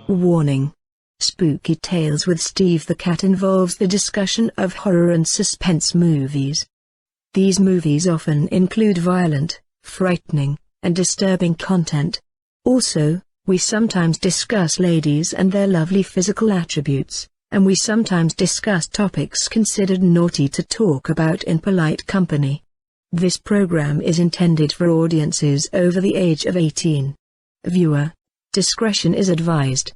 Warning. Spooky Tales with Steve the Cat involves the discussion of horror and suspense movies. These movies often include violent, frightening, and disturbing content. Also, we sometimes discuss ladies and their lovely physical attributes, and we sometimes discuss topics considered naughty to talk about in polite company. This program is intended for audiences over the age of 18. Viewer discretion is advised.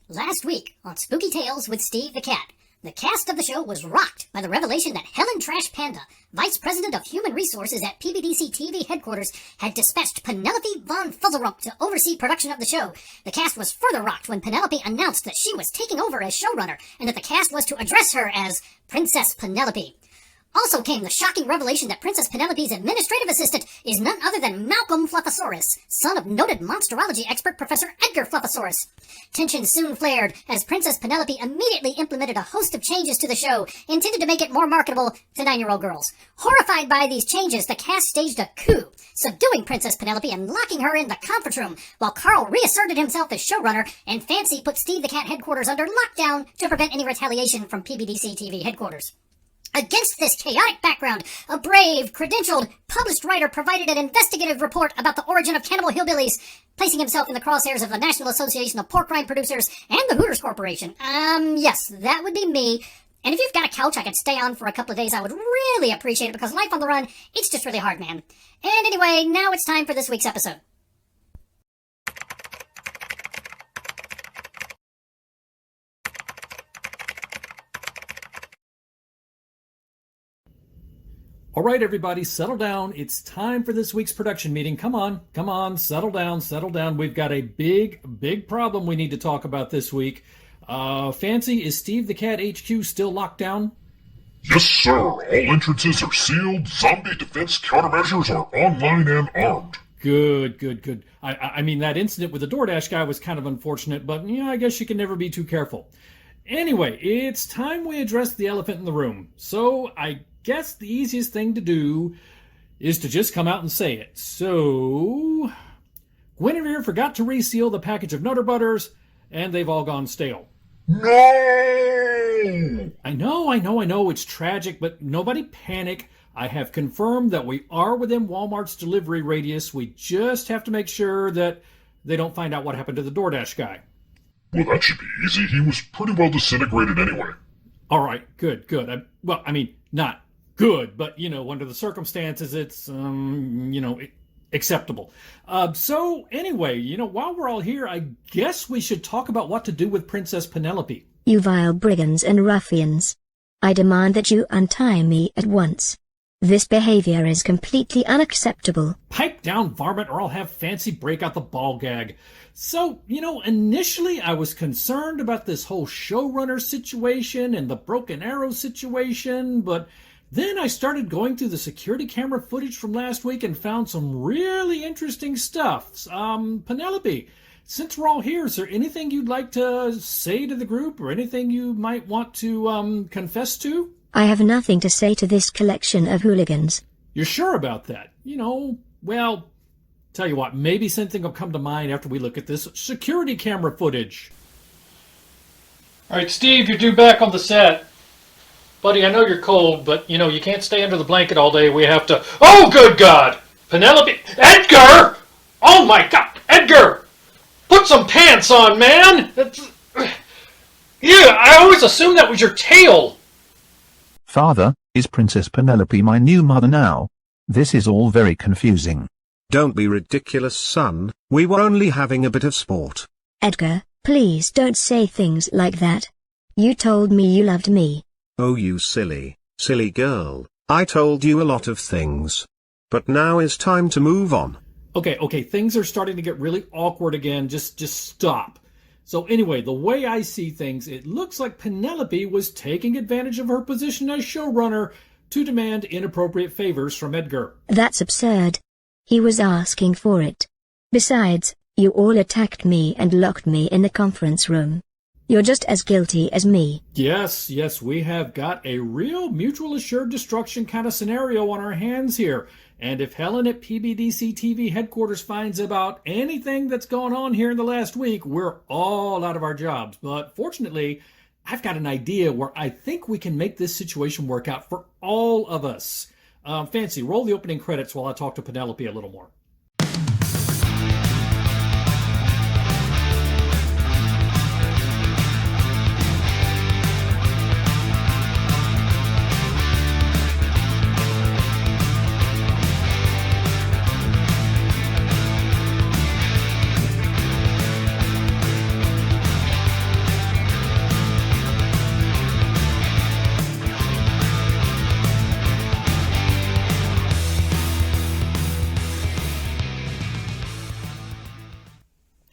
Last week on Spooky Tales with Steve the Cat, the cast of the show was rocked by the revelation that Helen Trash Panda, Vice President of Human Resources at PBDCtv headquarters, had dispatched Penelope von Fuzzlerump to oversee production of the show. The cast was further rocked when Penelope announced that she was taking over as showrunner and that the cast was to address her as Princess Penelope. Also came the shocking revelation that Princess Penelope's administrative assistant is none other than Malcolm Fluffosaurus, son of noted monsterology expert Professor Edgar Fluffosaurus. Tension soon flared as Princess Penelope immediately implemented a host of changes to the show, intended to make it more marketable to 9-year-old girls. Horrified by these changes, the cast staged a coup, subduing Princess Penelope and locking her in the conference room, while Carl reasserted himself as showrunner and Fancy put Steve the Cat headquarters under lockdown to prevent any retaliation from PBDCtv headquarters. Against this chaotic background, a brave, credentialed, published writer provided an investigative report about the origin of cannibal hillbillies, placing himself in the crosshairs of the National Association of Pork Rind Producers and the Hooters Corporation. Yes, that would be me. And if you've got a couch I could stay on for a couple of days, I would really appreciate it, because life on the run, it's just really hard, man. And anyway, now it's time for this week's episode. All right, everybody, settle down. It's time for this week's production meeting. Come on, settle down. We've got a big problem we need to talk about this week. Fancy, is Steve the Cat HQ still locked down? Yes, sir. All entrances are sealed. Zombie defense countermeasures are online and armed. Good. I mean, that incident with the DoorDash guy was kind of unfortunate, but yeah, I guess you can never be too careful. Anyway, it's time we address the elephant in the room. So I guess the easiest thing to do is to just come out and say it. So, Guinevere forgot to reseal the package of Nutter Butters, and they've all gone stale. No! I know, it's tragic, but nobody panic. I have confirmed that we are within Walmart's delivery radius. We just have to make sure that they don't find out what happened to the DoorDash guy. Well, that should be easy. He was pretty well disintegrated anyway. All right, good. Not good, but, under the circumstances, it's, acceptable. So, anyway, while we're all here, I guess we should talk about what to do with Princess Penelope. You vile brigands and ruffians. I demand that you untie me at once. This behavior is completely unacceptable. Pipe down, varmint, or I'll have Fancy break out the ball gag. So, initially I was concerned about this whole showrunner situation and the Broken Arrow situation, but then I started going through the security camera footage from last week and found some really interesting stuff. Penelope, since we're all here, is there anything you'd like to say to the group, or anything you might want to confess to? I have nothing to say to this collection of hooligans. You're sure about that? Well, tell you what, maybe something will come to mind after we look at this security camera footage. All right, Steve, you're due back on the set. Buddy, I know you're cold, but, you can't stay under the blanket all day. We have to... Oh, good God! Penelope... Edgar! Oh, my God! Edgar! Put some pants on, man! Yeah, I always assumed that was your tail. Father, is Princess Penelope my new mother now? This is all very confusing. Don't be ridiculous, son. We were only having a bit of sport. Edgar, please don't say things like that. You told me you loved me. Oh, you silly girl. I told you a lot of things. But now is time to move on. Okay, things are starting to get really awkward again. Just stop. So anyway, the way I see things, it looks like Penelope was taking advantage of her position as showrunner to demand inappropriate favors from Edgar. That's absurd. He was asking for it. Besides, you all attacked me and locked me in the conference room. You're just as guilty as me. Yes, we have got a real mutual assured destruction kind of scenario on our hands here. And if Helen at PBDCtv headquarters finds about anything that's gone on here in the last week, we're all out of our jobs. But fortunately, I've got an idea where I think we can make this situation work out for all of us. Fancy, roll the opening credits while I talk to Penelope a little more.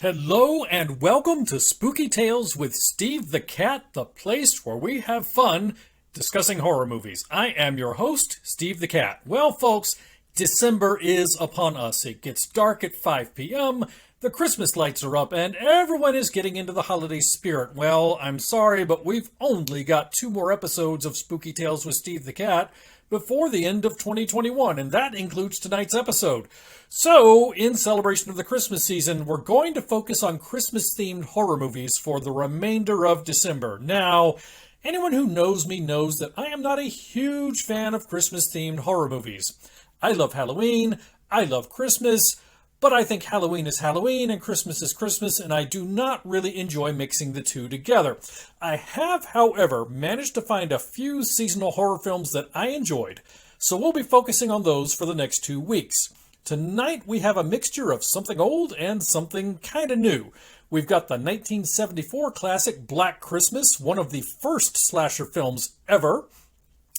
Hello and welcome to Spooky Tales with Steve the Cat, the place where we have fun discussing horror movies. I am your host, Steve the Cat. Well, folks, December is upon us. It gets dark at 5 p.m., the Christmas lights are up, and everyone is getting into the holiday spirit. Well, I'm sorry, but we've only got 2 more episodes of Spooky Tales with Steve the Cat before the end of 2021, and that includes tonight's episode. So, in celebration of the Christmas season, we're going to focus on Christmas-themed horror movies for the remainder of December. Now, anyone who knows me knows that I am not a huge fan of Christmas-themed horror movies. I love Halloween, I love Christmas, but I think Halloween is Halloween and Christmas is Christmas, and I do not really enjoy mixing the two together. I have, however, managed to find a few seasonal horror films that I enjoyed, so we'll be focusing on those for the next 2 weeks. Tonight we have a mixture of something old and something kind of new. We've got the 1974 classic Black Christmas, one of the first slasher films ever,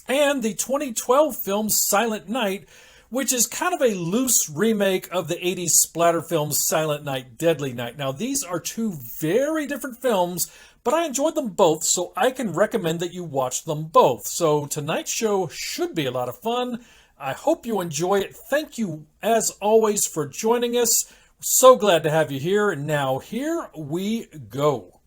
and the 2012 film Silent Night, which is kind of a loose remake of the 80s splatter film Silent Night, Deadly Night. Now, these are 2 very different films, but I enjoyed them both, so I can recommend that you watch them both. So tonight's show should be a lot of fun. I hope you enjoy it. Thank you, as always, for joining us. So glad to have you here. Now, here we go.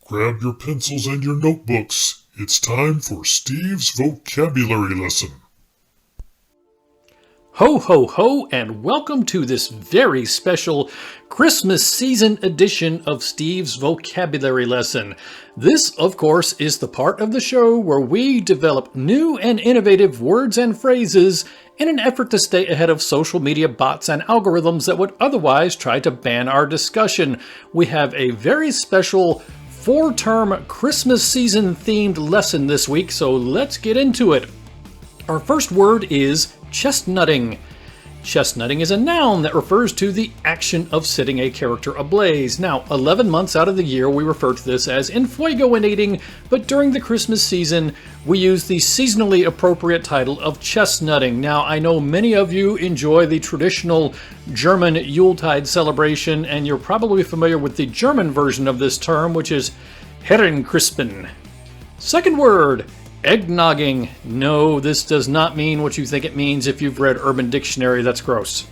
Grab your pencils and your notebooks. It's time for Steve's vocabulary lesson. Ho, ho, ho, and welcome to this very special Christmas season edition of Steve's vocabulary lesson. This, of course, is the part of the show where we develop new and innovative words and phrases in an effort to stay ahead of social media bots and algorithms that would otherwise try to ban our discussion. We have a very special 4-term Christmas season themed lesson this week, so let's get into it. Our first word is chestnutting. Chestnutting is a noun that refers to the action of setting a character ablaze. Now, 11 months out of the year we refer to this as enfuegoinating, but during the Christmas season we use the seasonally appropriate title of chestnutting. Now, I know many of you enjoy the traditional German Yuletide celebration, and you're probably familiar with the German version of this term, which is Herrenkrispen. Second word, eggnogging. No, this does not mean what you think it means if you've read Urban Dictionary. That's gross.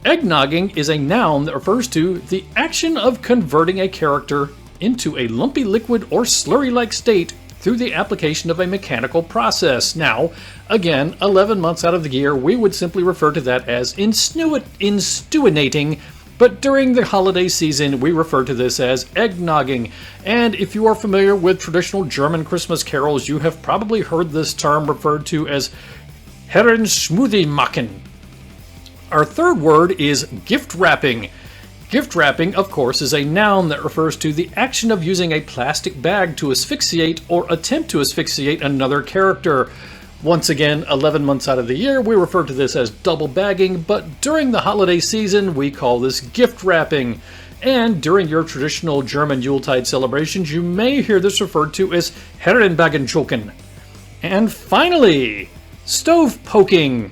Eggnogging is a noun that refers to the action of converting a character into a lumpy liquid or slurry-like state through the application of a mechanical process. Now, again, 11 months out of the year, we would simply refer to that as instuinating, but during the holiday season, we refer to this as eggnogging. And if you are familiar with traditional German Christmas carols, you have probably heard this term referred to as Herrenschmoothie machen. Our third word is gift wrapping. Gift wrapping, of course, is a noun that refers to the action of using a plastic bag to asphyxiate or attempt to asphyxiate another character. Once again, 11 months out of the year, we refer to this as double bagging, but during the holiday season, we call this gift wrapping. And during your traditional German Yuletide celebrations, you may hear this referred to as Herrenbagenschulken. And finally, Stove poking.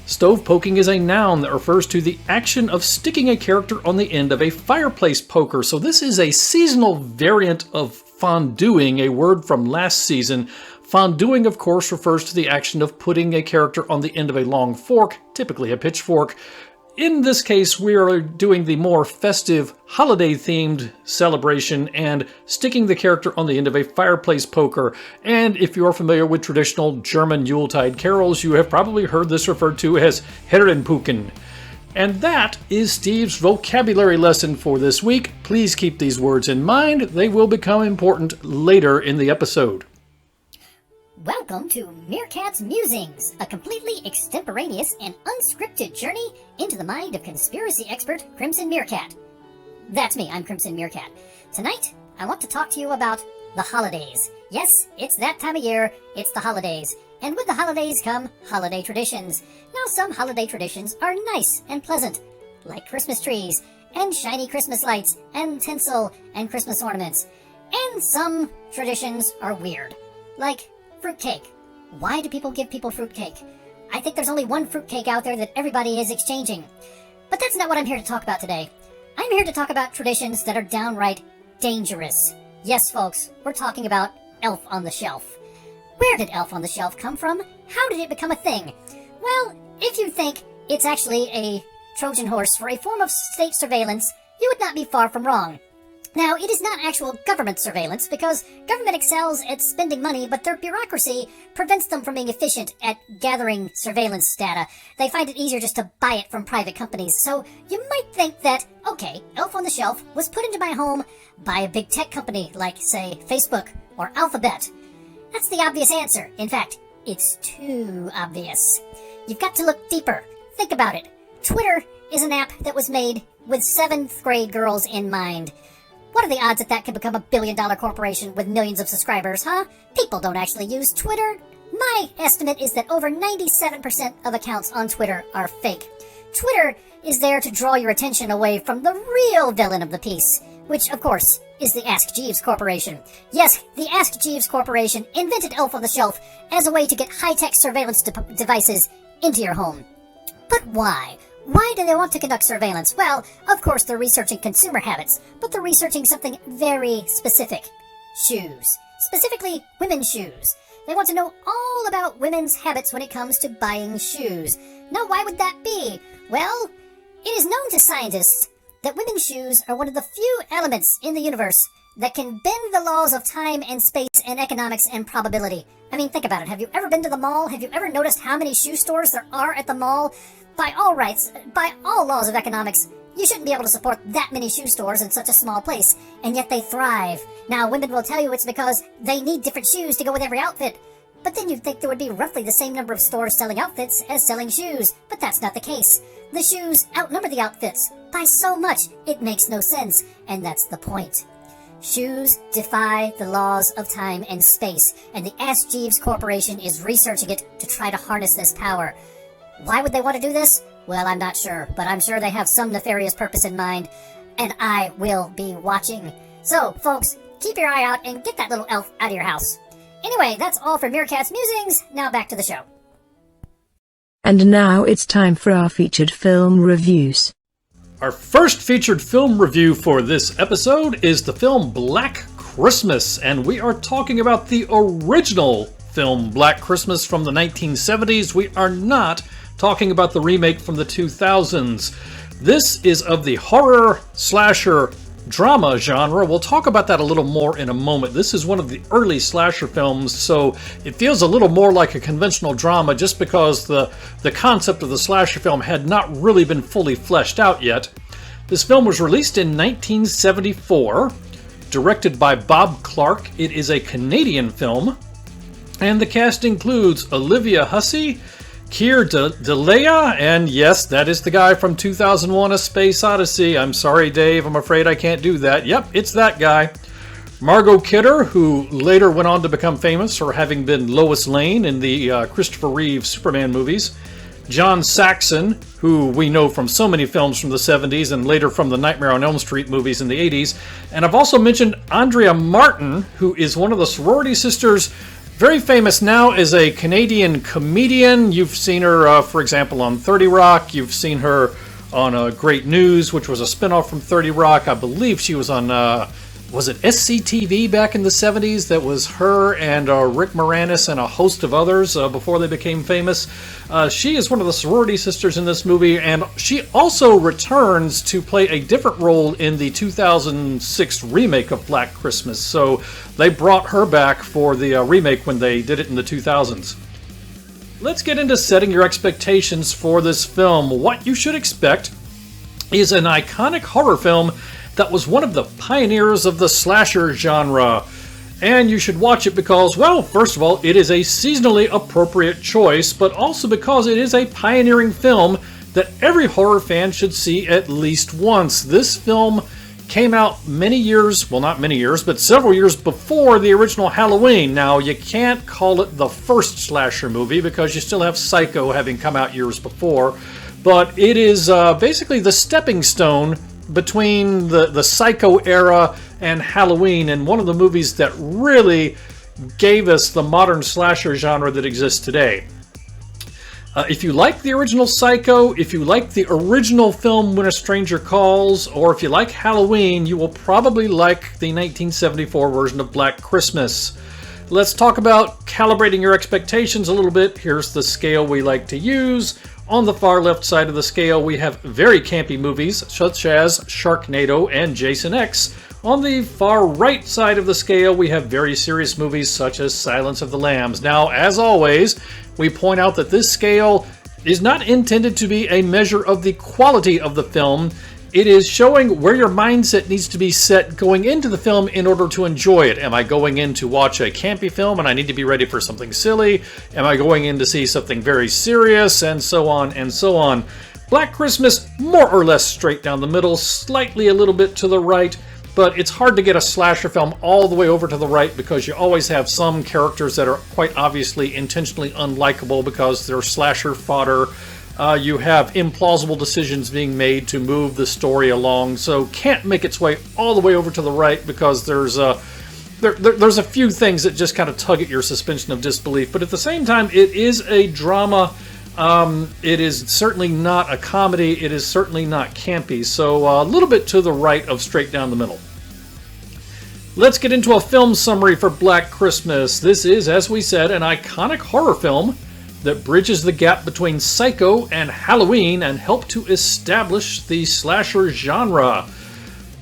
Stove poking is a noun that refers to the action of sticking a character on the end of a fireplace poker. So this is a seasonal variant of fonduing, a word from last season. Fonduing, of course, refers to the action of putting a character on the end of a long fork, typically a pitchfork. In this case, we are doing the more festive, holiday-themed celebration and sticking the character on the end of a fireplace poker. And if you are familiar with traditional German Yuletide carols, you have probably heard this referred to as Herrenpuken. And that is Steve's vocabulary lesson for this week. Please keep these words in mind. They will become important later in the episode. Welcome to Meerkat's Musings, a completely extemporaneous and unscripted journey into the mind of conspiracy expert Crimson Meerkat. That's me, I'm Crimson Meerkat. Tonight, I want to talk to you about the holidays. Yes, it's that time of year, it's the holidays. And with the holidays come holiday traditions. Now, some holiday traditions are nice and pleasant, like Christmas trees, and shiny Christmas lights, and tinsel, and Christmas ornaments. And some traditions are weird, like fruitcake. Why do people give people fruitcake? I think there's only one fruitcake out there that everybody is exchanging. But that's not what I'm here to talk about today. I'm here to talk about traditions that are downright dangerous. Yes, folks, we're talking about Elf on the Shelf. Where did Elf on the Shelf come from? How did it become a thing? Well, if you think it's actually a Trojan horse for a form of state surveillance, you would not be far from wrong. Now, it is not actual government surveillance because government excels at spending money, but their bureaucracy prevents them from being efficient at gathering surveillance data. They find it easier just to buy it from private companies. So you might think that, okay, Elf on the Shelf was put into my home by a big tech company like, say, Facebook or Alphabet. That's the obvious answer. In fact, it's too obvious. You've got to look deeper. Think about it. Twitter is an app that was made with 7th grade girls in mind. What are the odds that could become a billion-dollar corporation with millions of subscribers, huh? People don't actually use Twitter. My estimate is that over 97% of accounts on Twitter are fake. Twitter is there to draw your attention away from the real villain of the piece, which, of course, is the Ask Jeeves Corporation. Yes, the Ask Jeeves Corporation invented Elf on the Shelf as a way to get high-tech surveillance devices into your home. But why? Why do they want to conduct surveillance? Well, of course they're researching consumer habits, but they're researching something very specific. Shoes. Specifically, women's shoes. They want to know all about women's habits when it comes to buying shoes. Now, why would that be? Well, it is known to scientists that women's shoes are one of the few elements in the universe that can bend the laws of time and space and economics and probability. I mean, think about it. Have you ever been to the mall? Have you ever noticed how many shoe stores there are at the mall? By all rights, by all laws of economics, you shouldn't be able to support that many shoe stores in such a small place, and yet they thrive. Now, women will tell you it's because they need different shoes to go with every outfit. But then you'd think there would be roughly the same number of stores selling outfits as selling shoes, but that's not the case. The shoes outnumber the outfits by so much, it makes no sense, and that's the point. Shoes defy the laws of time and space, and the Ask Jeeves Corporation is researching it to try to harness this power. Why would they want to do this? Well, I'm not sure, but I'm sure they have some nefarious purpose in mind, and I will be watching. So, folks, keep your eye out and get that little elf out of your house. Anyway, that's all for Meerkat's Musings. Now back to the show. And now it's time for our featured film reviews. Our first featured film review for this episode is the film Black Christmas, and we are talking about the original film Black Christmas from the 1970s. We are not talking about the remake from the 2000s. This is of the horror slasher drama genre. We'll talk about that a little more in a moment. This is one of the early slasher films, so it feels a little more like a conventional drama just because the concept of the slasher film had not really been fully fleshed out yet. This film was released in 1974, directed by Bob Clark. It is a Canadian film, and the cast includes Olivia Hussey, Keir Dullea, and yes, that is the guy from 2001: A Space Odyssey. I'm sorry, Dave, I'm afraid I can't do that. Yep, it's that guy. Margot Kidder, who later went on to become famous for having been Lois Lane in the Christopher Reeve Superman movies. John Saxon, who we know from so many films from the 70s and later from the Nightmare on Elm Street movies in the 80s. And I've also mentioned Andrea Martin, who is one of the sorority sisters Very famous now as a Canadian comedian. You've seen her, for example, on 30 Rock. You've seen her on Great News, which was a spinoff from 30 Rock. I believe she was on, was it SCTV back in the 70s? That was her and Rick Moranis and a host of others before they became famous. She is one of the sorority sisters in this movie, and she also returns to play a different role in the 2006 remake of Black Christmas. So they brought her back for the remake when they did it in the 2000s. Let's get into setting your expectations for this film. What you should expect is an iconic horror film that was one of the pioneers of the slasher genre. And you should watch it because, well, first of all, it is a seasonally appropriate choice, but also because it is a pioneering film that every horror fan should see at least once. This film came out many years, well, not many years, but several years before the original Halloween. Now, you can't call it the first slasher movie because you still have Psycho having come out years before, but it is basically the stepping stone between the Psycho era and Halloween, and one of the movies that really gave us the modern slasher genre that exists today. If you like the original Psycho, if you like the original film When a Stranger Calls, or if you like Halloween, you will probably like the 1974 version of Black Christmas. Let's talk about calibrating your expectations a little bit. Here's the scale we like to use. On the far left side of the scale, we have very campy movies, such as Sharknado and Jason X. On the far right side of the scale, we have very serious movies, such as Silence of the Lambs. Now, as always, we point out that this scale is not intended to be a measure of the quality of the film. It is showing where your mindset needs to be set going into the film in order to enjoy it. Am I going in to watch a campy film and I need to be ready for something silly? Am I going in to see something very serious? And so on and so on. Black Christmas, more or less straight down the middle, slightly a little bit to the right, but it's hard to get a slasher film all the way over to the right because you always have some characters that are quite obviously intentionally unlikable because they're slasher fodder. You have implausible decisions being made to move the story along, so can't make its way all the way over to the right because there's a few things that just kind of tug at your suspension of disbelief. But at the same time, it is a drama. It is certainly not a comedy. It is certainly not campy. So a little bit to the right of straight down the middle. Let's get into a film summary for Black Christmas. This is, as we said, an iconic horror film that bridges the gap between Psycho and Halloween and helped to establish the slasher genre.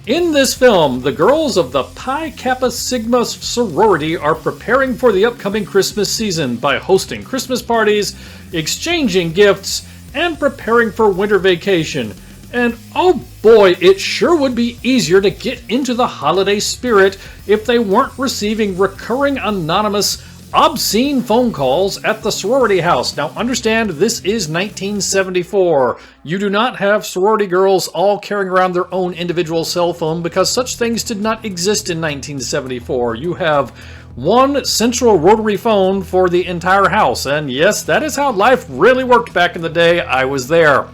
In this film, the girls of the Pi Kappa Sigma sorority are preparing for the upcoming Christmas season by hosting Christmas parties, exchanging gifts, and preparing for winter vacation. And oh boy, it sure would be easier to get into the holiday spirit if they weren't receiving recurring anonymous obscene phone calls at the sorority house. Now understand, this is 1974. You do not have sorority girls all carrying around their own individual cell phone because such things did not exist in 1974. You have one central rotary phone for the entire house. And yes, that is how life really worked back in the day. I was there.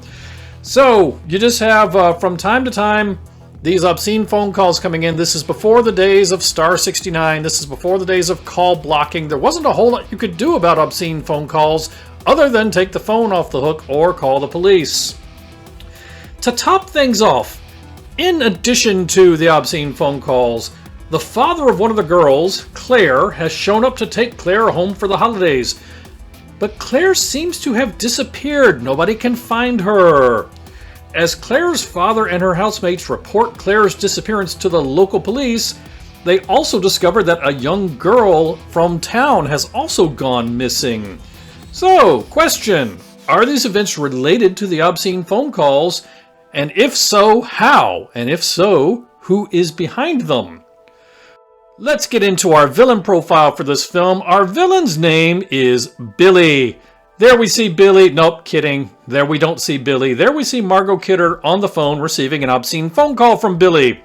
So you just have from time to time these obscene phone calls coming in. This is before the days of Star 69. This is before the days of call blocking. There wasn't a whole lot you could do about obscene phone calls other than take the phone off the hook or call the police. To top things off, in addition to the obscene phone calls, the father of one of the girls, Claire, has shown up to take Claire home for the holidays. But Claire seems to have disappeared. Nobody can find her. As Claire's father and her housemates report Claire's disappearance to the local police, they also discover that a young girl from town has also gone missing. So, question, are these events related to the obscene phone calls? And if so, how? And if so, who is behind them? Let's get into our villain profile for this film. Our villain's name is Billy. There we see Billy. Nope, kidding. There we don't see Billy. There we see Margot Kidder on the phone receiving an obscene phone call from Billy.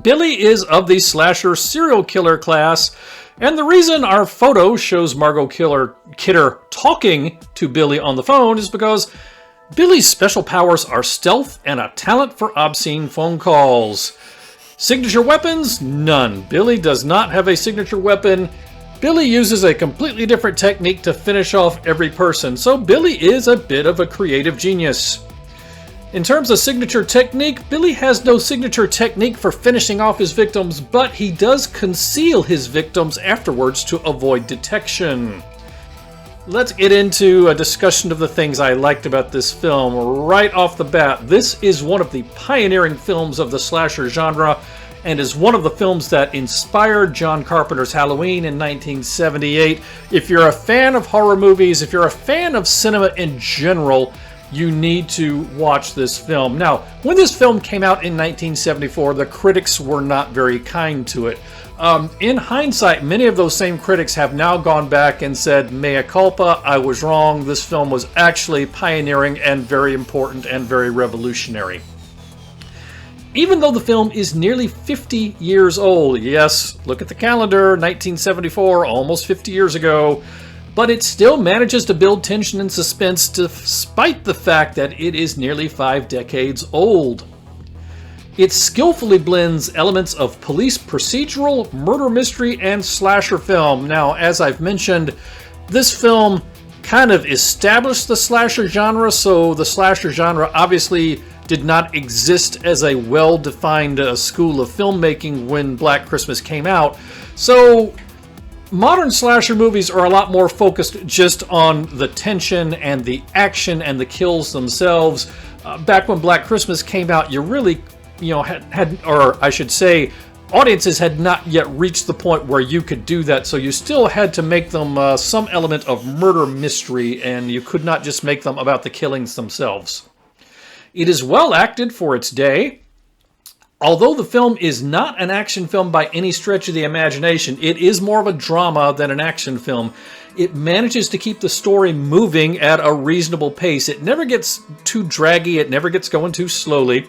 Billy is of the slasher serial killer class, and the reason our photo shows Margot Kidder talking to Billy on the phone is because Billy's special powers are stealth and a talent for obscene phone calls. Signature weapons? None. Billy does not have a signature weapon. Billy uses a completely different technique to finish off every person, so Billy is a bit of a creative genius. In terms of signature technique, Billy has no signature technique for finishing off his victims, but he does conceal his victims afterwards to avoid detection. Let's get into a discussion of the things I liked about this film right off the bat. This is one of the pioneering films of the slasher genre, and is one of the films that inspired John Carpenter's Halloween in 1978. If you're a fan of horror movies, if you're a fan of cinema in general, you need to watch this film. Now, when this film came out in 1974, the critics were not very kind to it. In hindsight, many of those same critics have now gone back and said, mea culpa, I was wrong. This film was actually pioneering and very important and very revolutionary. Even though the film is nearly 50 years old, yes, look at the calendar, 1974, almost 50 years ago, but it still manages to build tension and suspense despite the fact that it is nearly 5 decades old. It skillfully blends elements of police procedural, murder mystery, and slasher film. Now, as I've mentioned, this film kind of established the slasher genre, so the slasher genre obviously did not exist as a well-defined school of filmmaking when Black Christmas came out. So modern slasher movies are a lot more focused just on the tension and the action and the kills themselves. Back when Black Christmas came out, you really, or I should say, audiences had not yet reached the point where you could do that, so you still had to make them some element of murder mystery, and you could not just make them about the killings themselves. It is well acted for its day. Although the film is not an action film by any stretch of the imagination, it is more of a drama than an action film. It manages to keep the story moving at a reasonable pace. It never gets too draggy, it never gets going too slowly.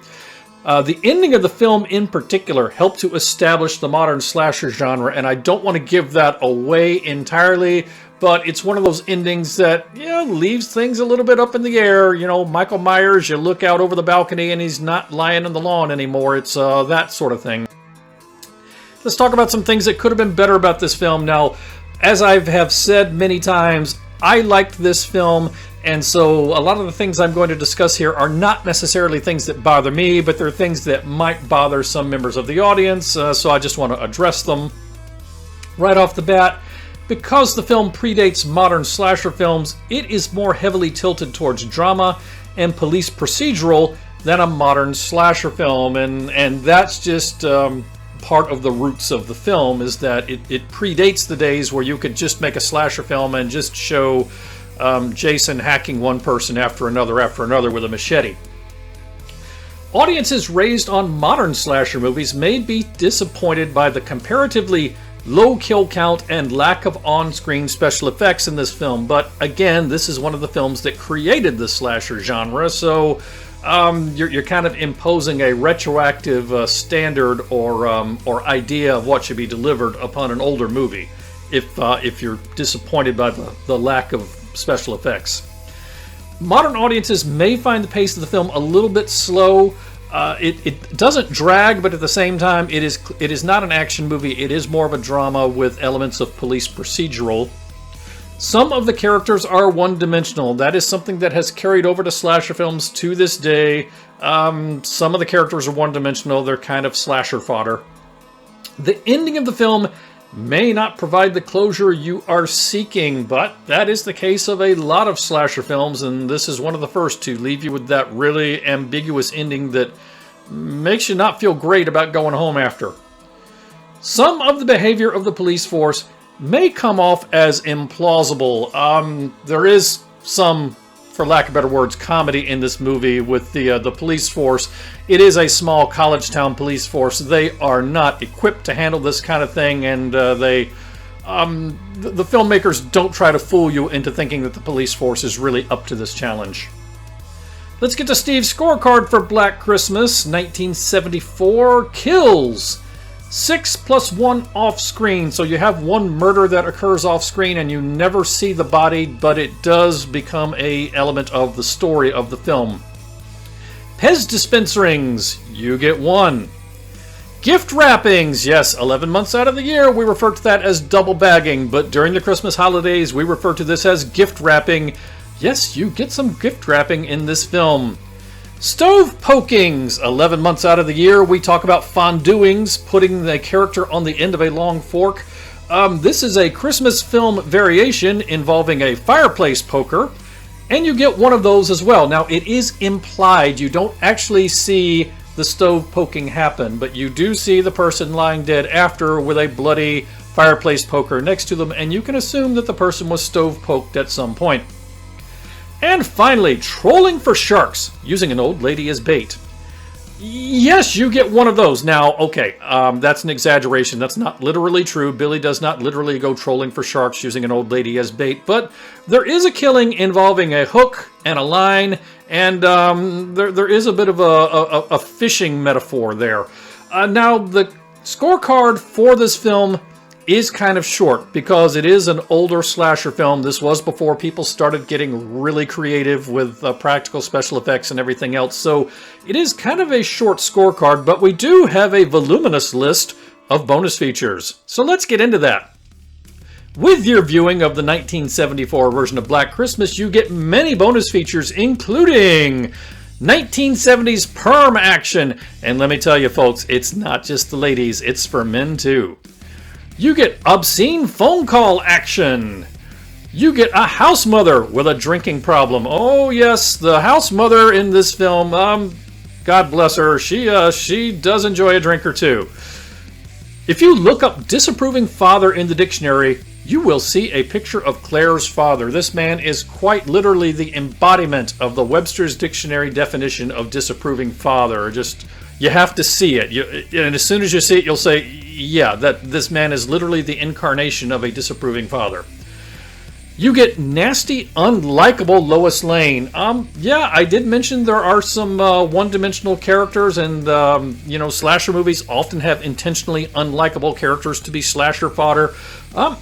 The ending of the film in particular helped to establish the modern slasher genre, and I don't want to give that away entirely, but it's one of those endings that, leaves things a little bit up in the air. Michael Myers, you look out over the balcony and he's not lying on the lawn anymore. It's that sort of thing. Let's talk about some things that could have been better about this film. Now, as I have said many times, I liked this film, and so a lot of the things I'm going to discuss here are not necessarily things that bother me, but they're things that might bother some members of the audience, so I just want to address them. Right off the bat, because the film predates modern slasher films, it is more heavily tilted towards drama and police procedural than a modern slasher film, and that's just part of the roots of the film, is that it predates the days where you could just make a slasher film and just show Jason hacking one person after another with a machete. Audiences raised on modern slasher movies may be disappointed by the comparatively low kill count and lack of on-screen special effects in this film, but again, this is one of the films that created the slasher genre, so you're kind of imposing a retroactive standard or idea of what should be delivered upon an older movie if you're disappointed by the lack of special effects. Modern audiences may find the pace of the film a little bit slow. It doesn't drag, but at the same time, it is not an action movie. It is more of a drama with elements of police procedural. Some of the characters are one-dimensional. That is something that has carried over to slasher films to this day. Some of the characters are one-dimensional. They're kind of slasher fodder. The ending of the film may not provide the closure you are seeking, but that is the case of a lot of slasher films, and this is one of the first to leave you with that really ambiguous ending that makes you not feel great about going home after. Some of the behavior of the police force may come off as implausible. There is some, for lack of better words, comedy in this movie with the police force. It is a small college town police force. They are not equipped to handle this kind of thing, and the filmmakers don't try to fool you into thinking that the police force is really up to this challenge. Let's get to Steve's scorecard for Black Christmas 1974. Kills 6 + 1 off screen, so you have one murder that occurs off screen and you never see the body, but it does become an element of the story of the film. Pez dispense rings, you get 1. Gift wrappings. Yes, 11 months out of the year, we refer to that as double bagging, but during the Christmas holidays, we refer to this as gift wrapping. Yes, you get some gift wrapping in this film. Stove pokings. 11 months out of the year, we talk about fonduings, putting the character on the end of a long fork. This is a Christmas film variation involving a fireplace poker, and you get one of those as well. Now, it is implied. You don't actually see the stove poking happen, but you do see the person lying dead after with a bloody fireplace poker next to them, and you can assume that the person was stove poked at some point. And finally, trolling for sharks, using an old lady as bait. Yes, you get one of those. Now, okay, that's an exaggeration. That's not literally true. Billy does not literally go trolling for sharks using an old lady as bait, but there is a killing involving a hook and a line, and there is a bit of a fishing metaphor there. Now, the scorecard for this film is kind of short because it is an older slasher film. This was before people started getting really creative with practical special effects and everything else, so it is kind of a short scorecard, but we do have a voluminous list of bonus features. So let's get into that. With your viewing of the 1974 version of Black Christmas, you get many bonus features, including 1970s perm action. And let me tell you, folks, it's not just the ladies, it's for men too. You get obscene phone call action. You get a house mother with a drinking problem. Oh yes, the house mother in this film, God bless her, she does enjoy a drink or two. If you look up disapproving father in the dictionary, you will see a picture of Claire's father. This man is quite literally the embodiment of the Webster's Dictionary definition of disapproving father. Just, you have to see it. And as soon as you see it, you'll say, yeah, that this man is literally the incarnation of a disapproving father. You get nasty, unlikable Lois Lane. Yeah, I did mention there are some one-dimensional characters, and slasher movies often have intentionally unlikable characters to be slasher fodder.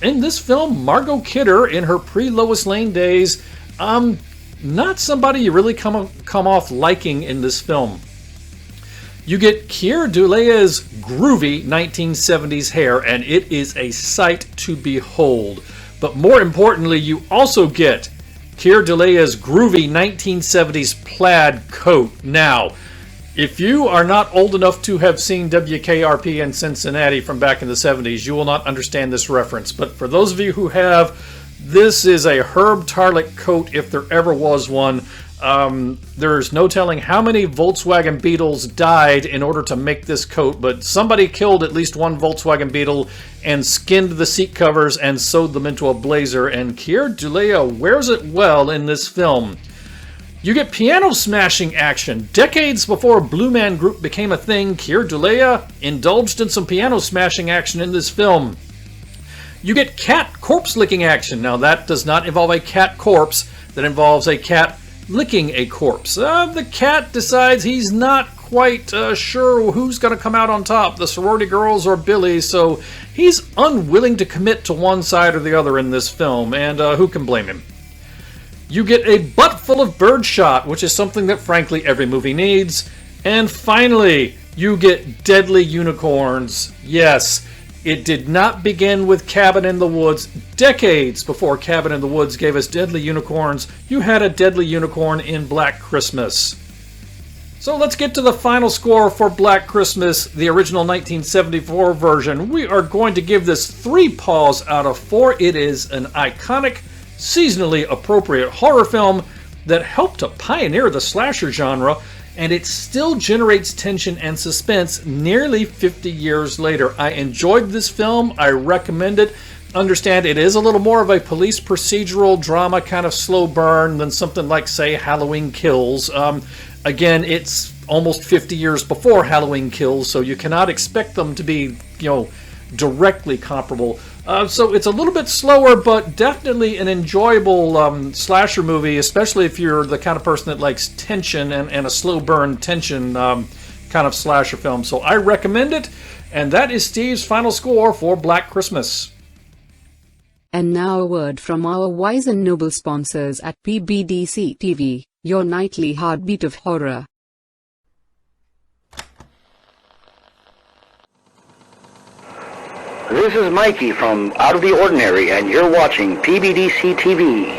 In this film, Margot Kidder, in her pre-Lois Lane days, not somebody you really come off liking in this film. You get Keir Dullea groovy 1970s hair, and it is a sight to behold. But more importantly, you also get Keir Dullea's groovy 1970s plaid coat. Now, if you are not old enough to have seen WKRP in Cincinnati from back in the 70s, you will not understand this reference. But for those of you who have, this is a Herb Tarlick coat if there ever was one. There's no telling how many Volkswagen Beetles died in order to make this coat, but somebody killed at least one Volkswagen Beetle and skinned the seat covers and sewed them into a blazer, and Keir Dullea wears it well in this film. You get piano smashing action. Decades before Blue Man Group became a thing, Keir Dullea indulged in some piano smashing action in this film. You get cat corpse licking action. Now that does not involve a cat corpse, that involves a cat licking a corpse. The cat decides he's not quite sure who's going to come out on top, the sorority girls or Billy, so he's unwilling to commit to one side or the other in this film, and who can blame him? You get a butt full of birdshot, which is something that frankly every movie needs. And finally, you get deadly unicorns. Yes, it did not begin with Cabin in the Woods. Decades before Cabin in the Woods gave us deadly unicorns, you had a deadly unicorn in Black Christmas. So let's get to the final score for Black Christmas, the original 1974 version. We are going to give this 3 paws out of 4. It is an iconic, seasonally appropriate horror film that helped to pioneer the slasher genre, and it still generates tension and suspense nearly 50 years later. I enjoyed this film. I recommend it. Understand it is a little more of a police procedural drama kind of slow burn than something like, say, Halloween Kills. Again, it's almost 50 years before Halloween Kills, so you cannot expect them to be, directly comparable. So it's a little bit slower, but definitely an enjoyable slasher movie, especially if you're the kind of person that likes tension and a slow burn tension kind of slasher film. So I recommend it, and that is Steve's final score for Black Christmas. And now a word from our wise and noble sponsors at PBDCtv, your nightly heartbeat of horror. This is Mikey from Out of the Ordinary, and you're watching PBDC TV.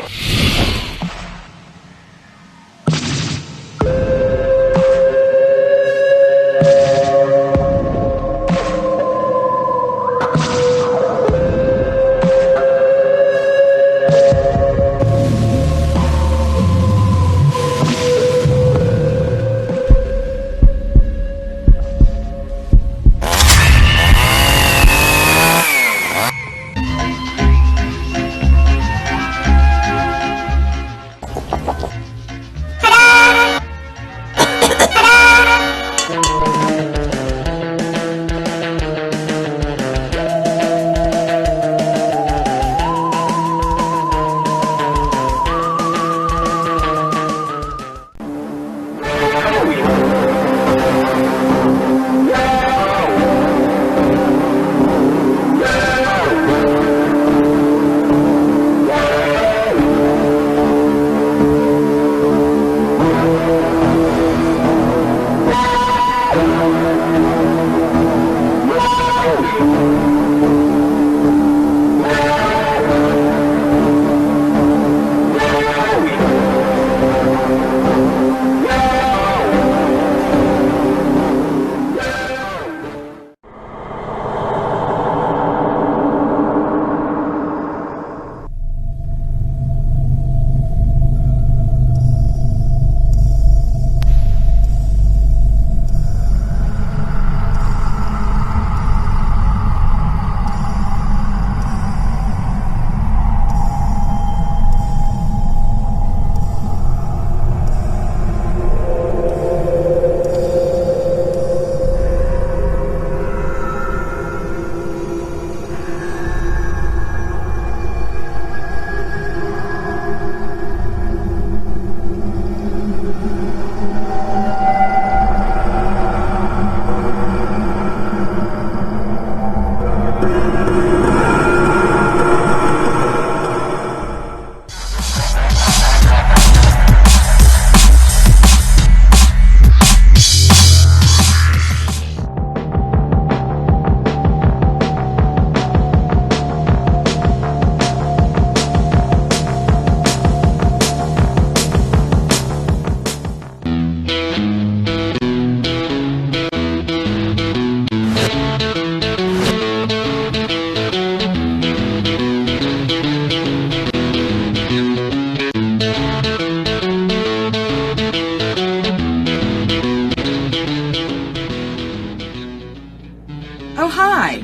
Oh, hi!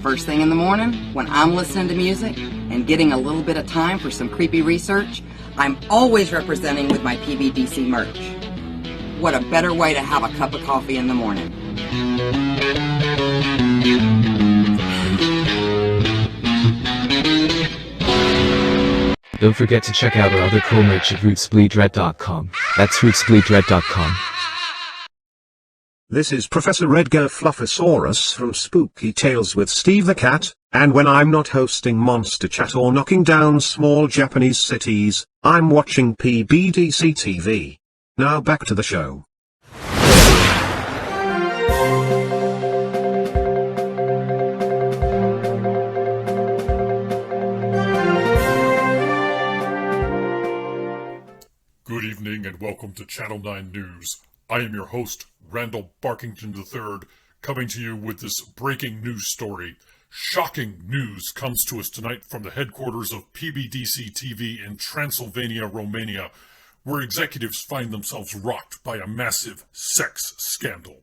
First thing in the morning, when I'm listening to music and getting a little bit of time for some creepy research, I'm always representing with my PBDC merch. What a better way to have a cup of coffee in the morning. Don't forget to check out our other cool merch at rootsbleedred.com. That's rootsbleedred.com. This is Professor Edgar Fluffosaurus from Spooky Tales with Steve the Cat, and when I'm not hosting Monster Chat or knocking down small Japanese cities, I'm watching PBDC TV. Now back to the show. Good evening and welcome to Channel 9 News. I am your host, Randall Barkington III, coming to you with this breaking news story. Shocking news comes to us tonight from the headquarters of PBDCtv in Transylvania, Romania, where executives find themselves rocked by a massive sex scandal.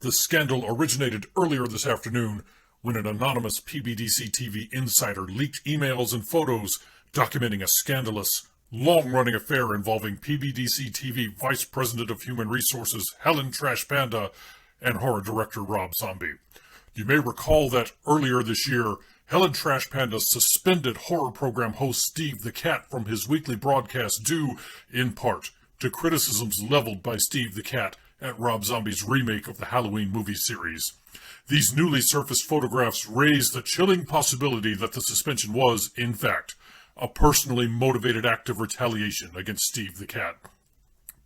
The scandal originated earlier this afternoon when an anonymous PBDCtv insider leaked emails and photos documenting a scandalous, long-running affair involving PBDCtv Vice President of Human Resources Helen Trash Panda and horror director Rob Zombie. You may recall that earlier this year, Helen Trash Panda suspended horror program host Steve the Cat from his weekly broadcast due, in part, to criticisms leveled by Steve the Cat at Rob Zombie's remake of the Halloween movie series. These newly surfaced photographs raise the chilling possibility that the suspension was, in fact, a personally motivated act of retaliation against Steve the Cat.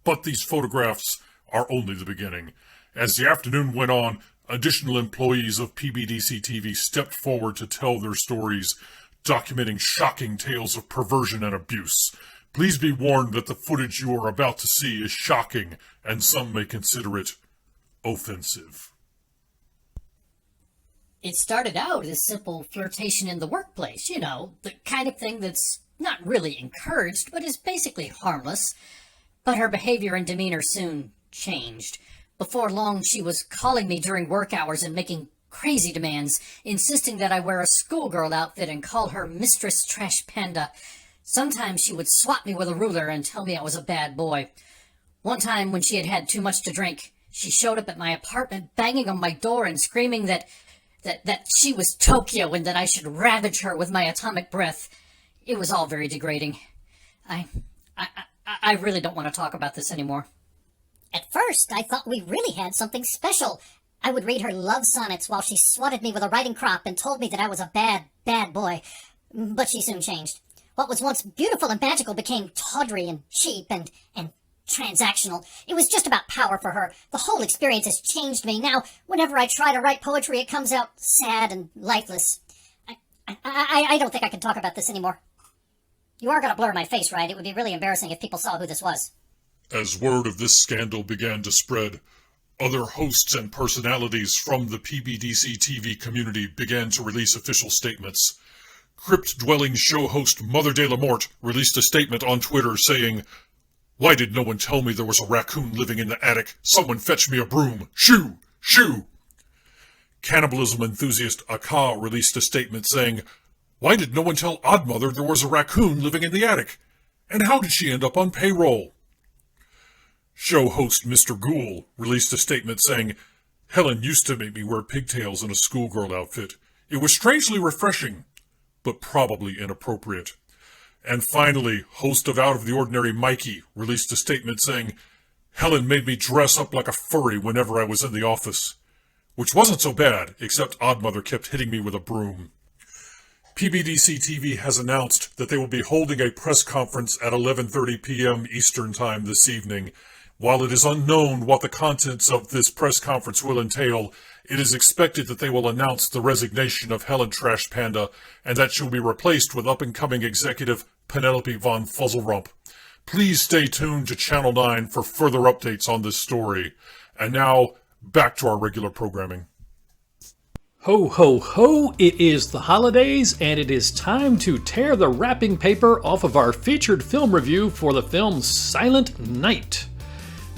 But these photographs are only the beginning. As the afternoon went on, additional employees of PBDCtv stepped forward to tell their stories, documenting shocking tales of perversion and abuse. Please be warned that the footage you are about to see is shocking, and some may consider it offensive. It started out as simple flirtation in the workplace, you know, the kind of thing that's not really encouraged, but is basically harmless. But her behavior and demeanor soon changed. Before long, she was calling me during work hours and making crazy demands, insisting that I wear a schoolgirl outfit and call her Mistress Trash Panda. Sometimes she would swat me with a ruler and tell me I was a bad boy. One time, when she had had too much to drink, she showed up at my apartment banging on my door and screaming that she was Tokyo and that I should ravage her with my atomic breath. It was all very degrading. I really don't want to talk about this anymore. At first, I thought we really had something special. I would read her love sonnets while she swatted me with a riding crop and told me that I was a bad, bad boy. But she soon changed. What was once beautiful and magical became tawdry and cheap and transactional. It was just about power for her. The whole experience has changed me. Now, whenever I try to write poetry, it comes out sad and lifeless. I don't think I can talk about this anymore. You are going to blur my face, right? It would be really embarrassing if people saw who this was. As word of this scandal began to spread, other hosts and personalities from the PBDCtv community began to release official statements. Crypt-dwelling show host Mother de la Morte released a statement on Twitter saying, "Why did no one tell me there was a raccoon living in the attic? Someone fetch me a broom! Shoo! Shoo!" Cannibalism enthusiast Aka released a statement saying, "Why did no one tell Oddmother there was a raccoon living in the attic? And how did she end up on payroll?" Show host Mr. Ghoul released a statement saying, "Helen used to make me wear pigtails and a schoolgirl outfit. It was strangely refreshing, but probably inappropriate." And finally, host of Out of the Ordinary Mikey released a statement saying, "Helen made me dress up like a furry whenever I was in the office." Which wasn't so bad, except Oddmother kept hitting me with a broom. PBDCtv has announced that they will be holding a press conference at 11:30 p.m. Eastern Time this evening. While it is unknown what the contents of this press conference will entail, it is expected that they will announce the resignation of Helen Trash Panda and that she'll be replaced with up-and-coming executive Penelope von Fuzzlerump. Please stay tuned to Channel 9 for further updates on this story. And now, back to our regular programming. Ho, ho, ho, it is the holidays, and it is time to tear the wrapping paper off of our featured film review for the film Silent Night.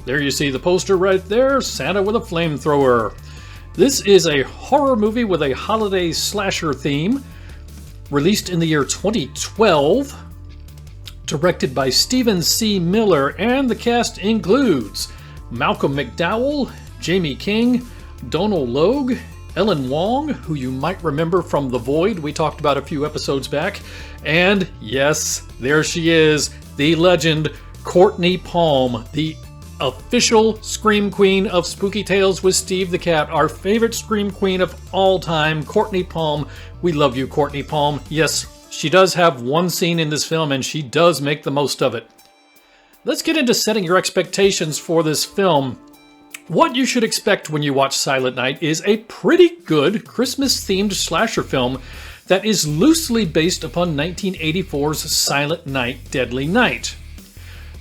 There you see the poster right there, Santa with a flamethrower. This is a horror movie with a holiday slasher theme, released in the year 2012, directed by Stephen C. Miller, and the cast includes Malcolm McDowell, Jamie King, Donal Logue, Ellen Wong, who you might remember from The Void we talked about a few episodes back, and yes, there she is, the legend Courtney Palm, the official Scream Queen of Spooky Tales with Steve the Cat, our favorite Scream Queen of all time, Courtney Palm. We love you, Courtney Palm. Yes, she does have one scene in this film, and she does make the most of it. Let's get into setting your expectations for this film. What you should expect when you watch Silent Night is a pretty good Christmas-themed slasher film that is loosely based upon 1984's Silent Night, Deadly Night.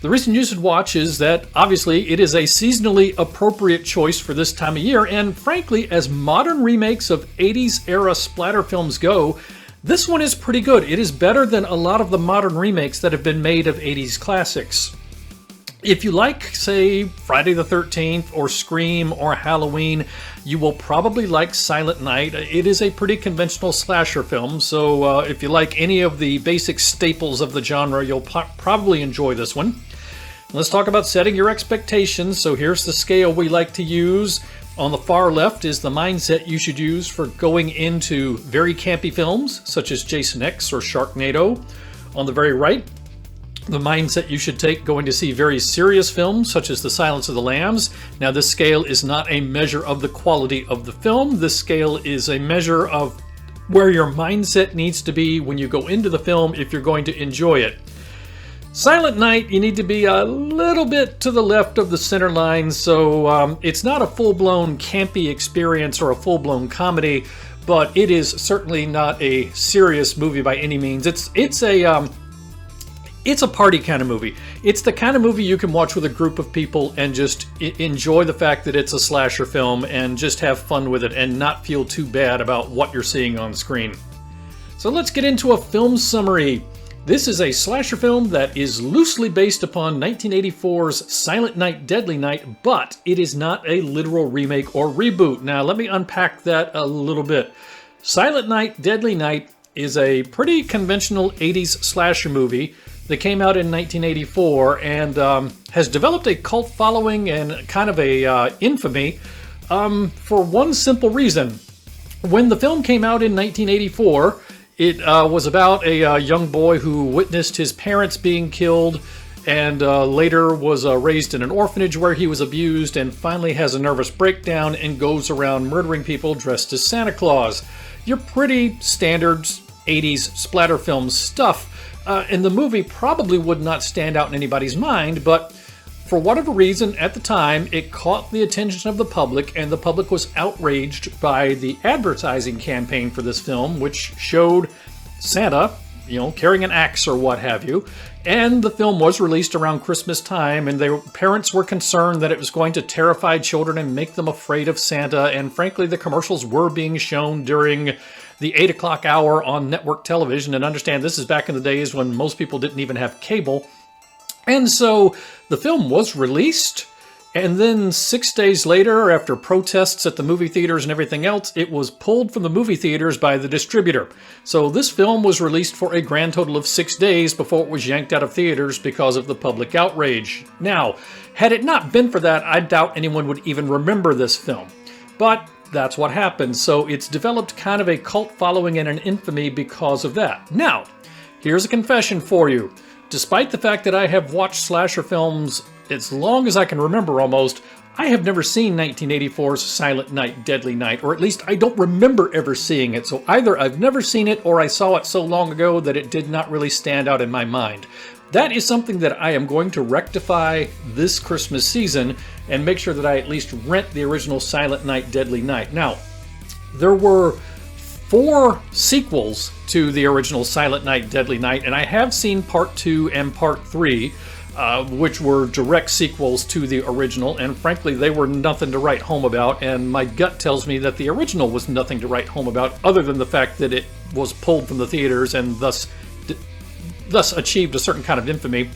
The reason you should watch is that, obviously, it is a seasonally appropriate choice for this time of year, and frankly, as modern remakes of 80s-era splatter films go, this one is pretty good. It is better than a lot of the modern remakes that have been made of 80s classics. If you like, say, Friday the 13th or Scream or Halloween, you will probably like Silent Night. It is a pretty conventional slasher film, so if you like any of the basic staples of the genre, you'll probably enjoy this one. Let's talk about setting your expectations. So here's the scale we like to use. On the far left is the mindset you should use for going into very campy films, such as Jason X or Sharknado. On the very right, the mindset you should take going to see very serious films, such as The Silence of the Lambs. Now, this scale is not a measure of the quality of the film. This scale is a measure of where your mindset needs to be when you go into the film if you're going to enjoy it. Silent Night, you need to be a little bit to the left of the center line, so it's not a full-blown campy experience or a full-blown comedy, but it is certainly not a serious movie by any means. It's a party kind of movie. It's the kind of movie you can watch with a group of people and just enjoy the fact that it's a slasher film and just have fun with it and not feel too bad about what you're seeing on screen. So let's get into a film summary. This is a slasher film that is loosely based upon 1984's Silent Night, Deadly Night, but it is not a literal remake or reboot. Now, let me unpack that a little bit. Silent Night, Deadly Night is a pretty conventional 80s slasher movie that came out in 1984 and has developed a cult following and kind of a infamy for one simple reason. When the film came out in 1984, it was about a young boy who witnessed his parents being killed and later was raised in an orphanage where he was abused and finally has a nervous breakdown and goes around murdering people dressed as Santa Claus. Your pretty standard 80s splatter film stuff. And the movie probably would not stand out in anybody's mind, but for whatever reason, at the time, it caught the attention of the public, and the public was outraged by the advertising campaign for this film, which showed Santa, carrying an axe or what have you. And the film was released around Christmas time, and their parents were concerned that it was going to terrify children and make them afraid of Santa, and frankly, the commercials were being shown during the 8 o'clock hour on network television, and understand this is back in the days when most people didn't even have cable. And so the film was released, and then 6 days later, after protests at the movie theaters and everything else, it was pulled from the movie theaters by the distributor. So this film was released for a grand total of 6 days before it was yanked out of theaters because of the public outrage. Now, had it not been for that, I doubt anyone would even remember this film. But that's what happened, so it's developed kind of a cult following and an infamy because of that. Now, here's a confession for you. Despite the fact that I have watched slasher films as long as I can remember almost, I have never seen 1984's Silent Night, Deadly Night, or at least I don't remember ever seeing it, so either I've never seen it or I saw it so long ago that it did not really stand out in my mind. That is something that I am going to rectify this Christmas season and make sure that I at least rent the original Silent Night, Deadly Night. Now, there were 4 sequels to the original Silent Night, Deadly Night, and I have seen Part 2 and Part 3, which were direct sequels to the original, and frankly, they were nothing to write home about, and my gut tells me that the original was nothing to write home about, other than the fact that it was pulled from the theaters and thus achieved a certain kind of infamy.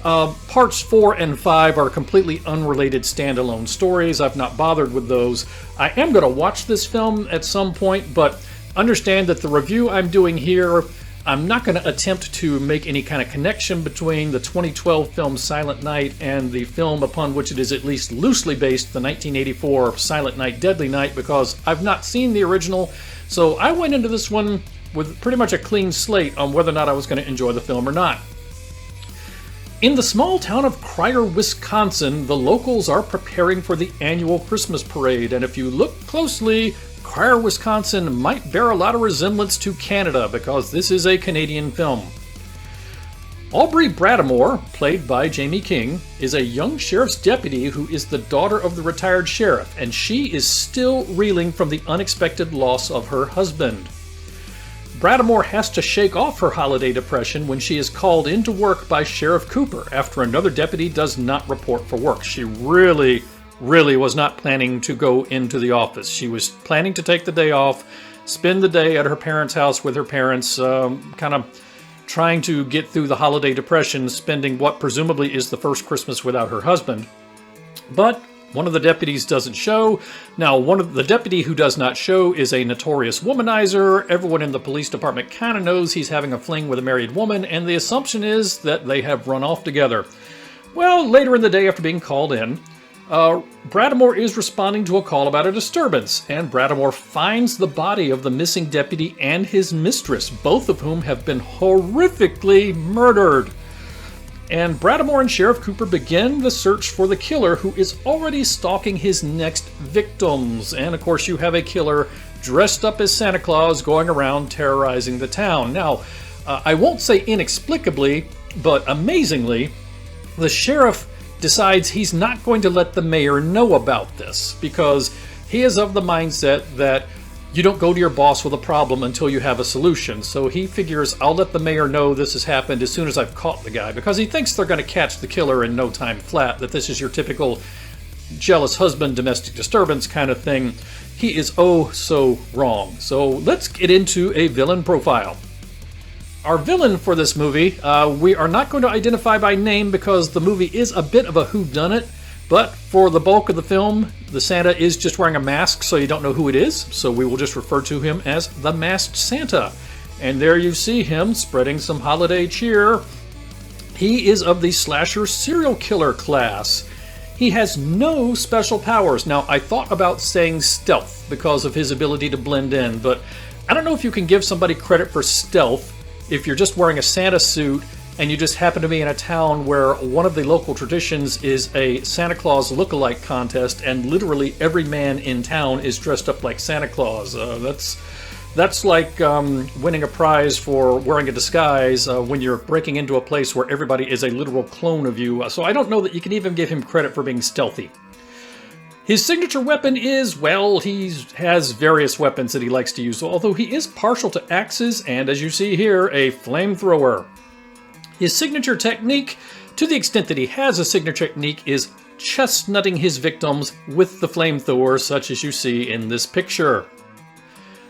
Parts 4 and 5 are completely unrelated standalone stories. I've not bothered with those. I am going to watch this film at some point, but understand that the review I'm doing here, I'm not going to attempt to make any kind of connection between the 2012 film Silent Night and the film upon which it is at least loosely based, the 1984 Silent Night, Deadly Night, because I've not seen the original. So I went into this one with pretty much a clean slate on whether or not I was going to enjoy the film or not. In the small town of Cryer, Wisconsin, the locals are preparing for the annual Christmas parade, and if you look closely, Cryer, Wisconsin might bear a lot of resemblance to Canada because this is a Canadian film. Aubrey Bradamore, played by Jamie King, is a young sheriff's deputy who is the daughter of the retired sheriff, and she is still reeling from the unexpected loss of her husband. Bradamore has to shake off her holiday depression when she is called into work by Sheriff Cooper after another deputy does not report for work. She really was not planning to go into the office. She was planning to take the day off, spend the day at her parents' house with her parents, kind of trying to get through the holiday depression, spending what presumably is the first Christmas without her husband. But one of the deputies doesn't show. Now, the deputy who does not show is a notorious womanizer. Everyone in the police department kind of knows he's having a fling with a married woman, and the assumption is that they have run off together. Well, later in the day after being called in, Bradamore is responding to a call about a disturbance, and Bradamore finds the body of the missing deputy and his mistress, both of whom have been horrifically murdered. And Bradamore and Sheriff Cooper begin the search for the killer who is already stalking his next victims. And of course you have a killer dressed up as Santa Claus going around terrorizing the town. Now, I won't say inexplicably, But amazingly, the sheriff decides he's not going to let the mayor know about this because he is of the mindset that you don't go to your boss with a problem until you have a solution. So he figures, I'll let the mayor know this has happened as soon as I've caught the guy, because he thinks they're going to catch the killer in no time flat, that this is your typical jealous husband, domestic disturbance kind of thing. He is oh so wrong. So let's get into a villain profile. Our villain for this movie, we are not going to identify by name because the movie is a bit of a whodunit, but for the bulk of the film, the Santa is just wearing a mask, so you don't know who it is, so we will just refer to him as the Masked Santa. And there you see him spreading some holiday cheer. He is of the slasher serial killer class. He has no special powers. Now, I thought about saying stealth because of his ability to blend in, but I don't know if you can give somebody credit for stealth if you're just wearing a Santa suit and you just happen to be in a town where one of the local traditions is a Santa Claus look-alike contest and literally every man in town is dressed up like Santa Claus. That's like winning a prize for wearing a disguise when you're breaking into a place where everybody is a literal clone of you. So I don't know that you can even give him credit for being stealthy. His signature weapon is, well, he has various weapons that he likes to use, although he is partial to axes and, as you see here, a flamethrower. His signature technique, to the extent that he has a signature technique, is chestnutting his victims with the flamethrower, such as you see in this picture.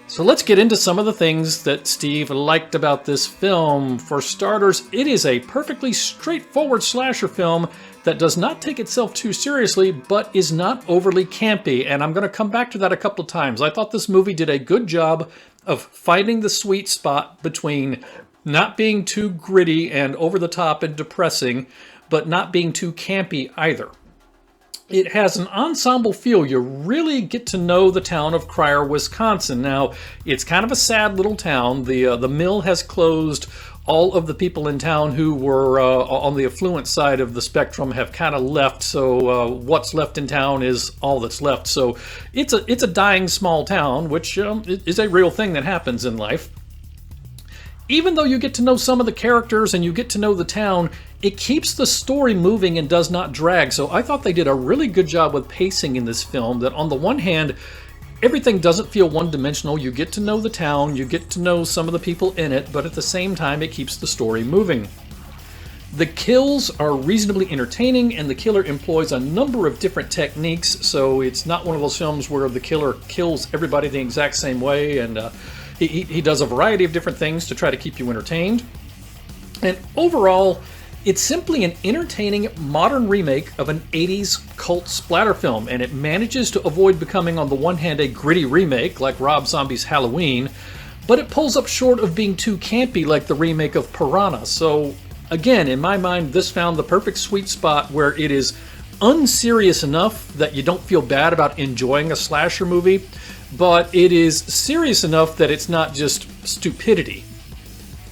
So let's get into some of the things that Steve liked about this film. For starters, it is a perfectly straightforward slasher film that does not take itself too seriously, but is not overly campy, and I'm going to come back to that a couple of times. I thought this movie did a good job of finding the sweet spot between not being too gritty and over the top and depressing, but not being too campy either. It has an ensemble feel. You really get to know the town of Cryer, Wisconsin. Now, it's kind of a sad little town. The mill has closed. All of the people in town who were on the affluent side of the spectrum have kind of left, so what's left in town is all that's left. So it's a dying small town, which is a real thing that happens in life. Even though you get to know some of the characters and you get to know the town, it keeps the story moving and does not drag. So I thought they did a really good job with pacing in this film, that on the one hand, everything doesn't feel one-dimensional. You get to know the town, you get to know some of the people in it, but at the same time, it keeps the story moving. The kills are reasonably entertaining, and the killer employs a number of different techniques, so it's not one of those films where the killer kills everybody the exact same way, and he does a variety of different things to try to keep you entertained. And overall, it's simply an entertaining modern remake of an 80s cult splatter film, and it manages to avoid becoming, on the one hand, a gritty remake like Rob Zombie's Halloween, but it pulls up short of being too campy like the remake of Piranha. So, again, in my mind, this found the perfect sweet spot where it is unserious enough that you don't feel bad about enjoying a slasher movie, but it is serious enough that it's not just stupidity.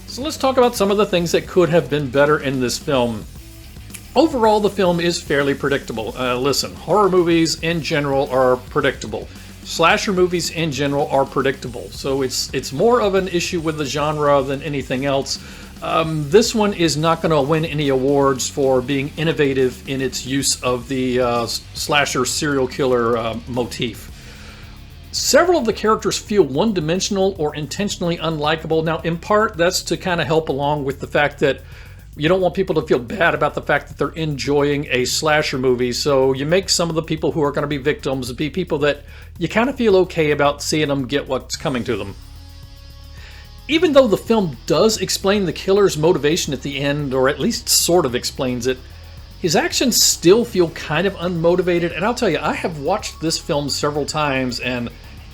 So let's talk about some of the things that could have been better in this film. Overall, the film is fairly predictable. Listen, horror movies in general are predictable. Slasher movies in general are predictable. So it's more of an issue with the genre than anything else. This one is not going to win any awards for being innovative in its use of the slasher serial killer motif. Several of the characters feel one-dimensional or intentionally unlikable. Now, in part, that's to kind of help along with the fact that you don't want people to feel bad about the fact that they're enjoying a slasher movie, so you make some of the people who are going to be victims be people that you kind of feel okay about seeing them get what's coming to them. Even though the film does explain the killer's motivation at the end, or at least sort of explains it, his actions still feel kind of unmotivated, and I'll tell you, I have watched this film several times, and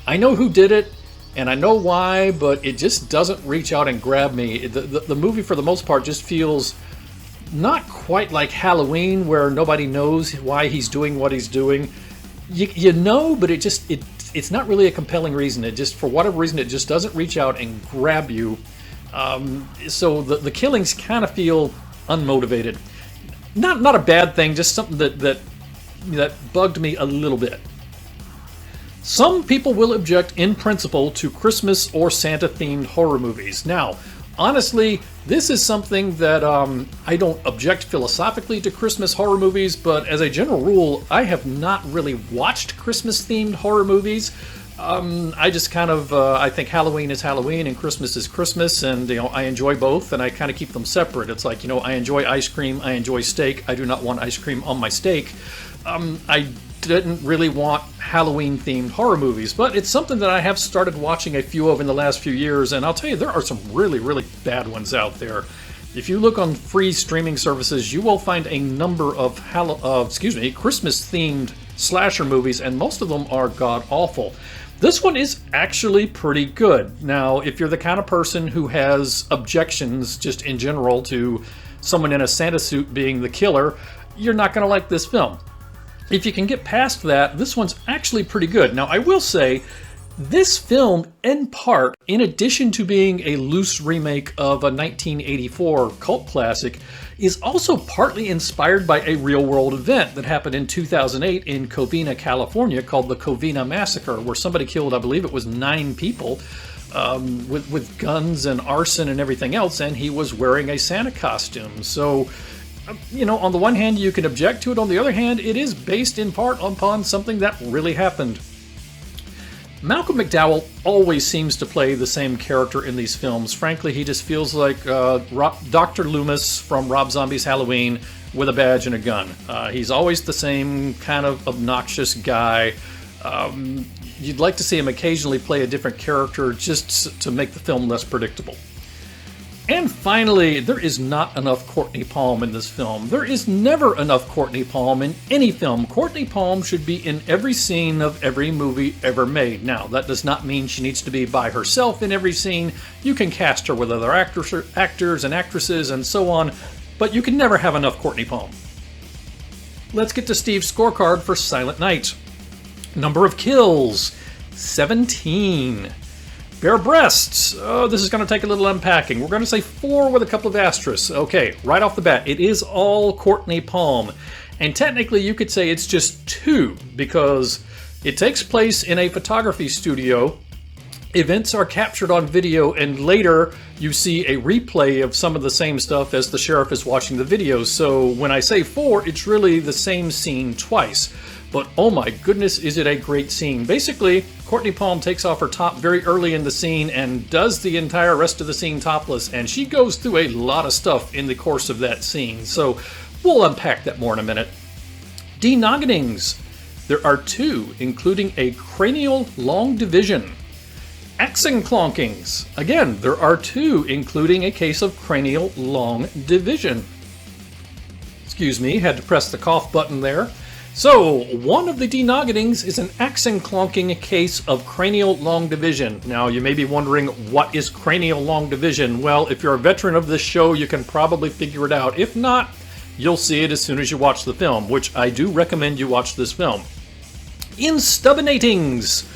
I know who did it, and I know why, but it just doesn't reach out and grab me. The movie, for the most part, just feels not quite like Halloween, where nobody knows why he's doing what he's doing. You know, but it's not really a compelling reason. It just, for whatever reason, it just doesn't reach out and grab you. So the killings kind of feel unmotivated. Not a bad thing, just something that bugged me a little bit. Some people will object in principle to Christmas or Santa-themed horror movies. Now, Honestly, this is something that I don't object philosophically to Christmas horror movies, but as a general rule, I have not really watched Christmas-themed horror movies. I just kind of, I think Halloween is Halloween and Christmas is Christmas, and I enjoy both, and I kind of keep them separate. It's like, I enjoy ice cream, I enjoy steak. I do not want ice cream on my steak. I didn't really want Halloween-themed horror movies, but it's something that I have started watching a few of in the last few years, and I'll tell you, there are some really, really bad ones out there. If you look on free streaming services, you will find a number of Christmas-themed slasher movies, and most of them are god-awful. This one is actually pretty good. Now, if you're the kind of person who has objections just in general to someone in a Santa suit being the killer, you're not going to like this film. If you can get past that, this one's actually pretty good. Now, I will say, this film, in part, in addition to being a loose remake of a 1984 cult classic, is also partly inspired by a real-world event that happened in 2008 in Covina, California, called the Covina Massacre, where somebody killed, I believe it was 9 people, with guns and arson and everything else, and he was wearing a Santa costume. So, on the one hand, you can object to it. On the other hand, it is based in part upon something that really happened. Malcolm McDowell always seems to play the same character in these films. Frankly, he just feels like Dr. Loomis from Rob Zombie's Halloween with a badge and a gun. He's always the same kind of obnoxious guy. You'd like to see him occasionally play a different character just to make the film less predictable. And finally, there is not enough Courtney Palm in this film. There is never enough Courtney Palm in any film. Courtney Palm should be in every scene of every movie ever made. Now, that does not mean she needs to be by herself in every scene. You can cast her with other actors and actresses and so on, but you can never have enough Courtney Palm. Let's get to Steve's scorecard for Silent Night. Number of kills, 17. Bare breasts. Oh, this is going to take a little unpacking. We're going to say 4 with a couple of asterisks. Okay, right off the bat, it is all Courtney Palm. And technically, you could say it's just 2, because it takes place in a photography studio. Events are captured on video, and later you see a replay of some of the same stuff as the sheriff is watching the video. So when I say 4, it's really the same scene twice. But oh my goodness, is it a great scene. Basically, Courtney Palm takes off her top very early in the scene and does the entire rest of the scene topless, and she goes through a lot of stuff in the course of that scene. So we'll unpack that more in a minute. Denogginings. There are 2, including a cranial long division. Axing clonkings. Again, there are 2, including a case of cranial long division. Excuse me, had to press the cough button there. So, one of the denogginings is an axing clonking case of cranial long division. Now, you may be wondering, what is cranial long division? Well, if you're a veteran of this show, you can probably figure it out. If not, you'll see it as soon as you watch the film, which I do recommend you watch this film. Instabinatings.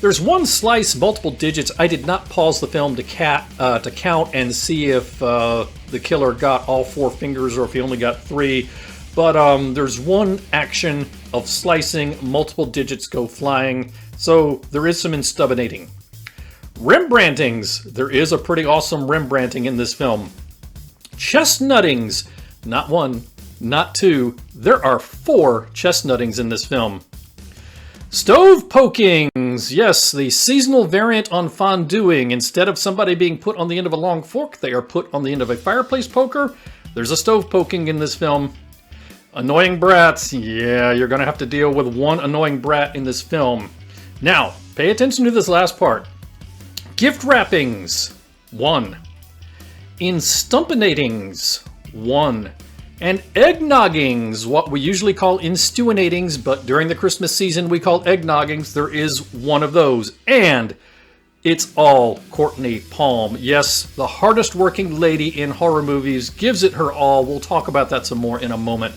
There's 1 slice, multiple digits. I did not pause the film to count and see if the killer got all 4 fingers or if he only got 3. But there's 1 action of slicing, multiple digits go flying, so there is some instabinating. Rembrandtings. There is a pretty awesome Rembrandting in this film. Chestnuttings. Not 1, not 2. There are 4 chestnuttings in this film. Stove pokings. Yes, the seasonal variant on fonduing. Instead of somebody being put on the end of a long fork, they are put on the end of a fireplace poker. There's a stove poking in this film. Annoying brats. Yeah, you're going to have to deal with 1 annoying brat in this film. Now, pay attention to this last part. Gift wrappings. 1. Instumpinatings. 1. And eggnoggings, what we usually call instewinatings, but during the Christmas season we call eggnoggings. There is 1 of those. And it's all Courtney Palm. Yes, the hardest working lady in horror movies gives it her all. We'll talk about that some more in a moment.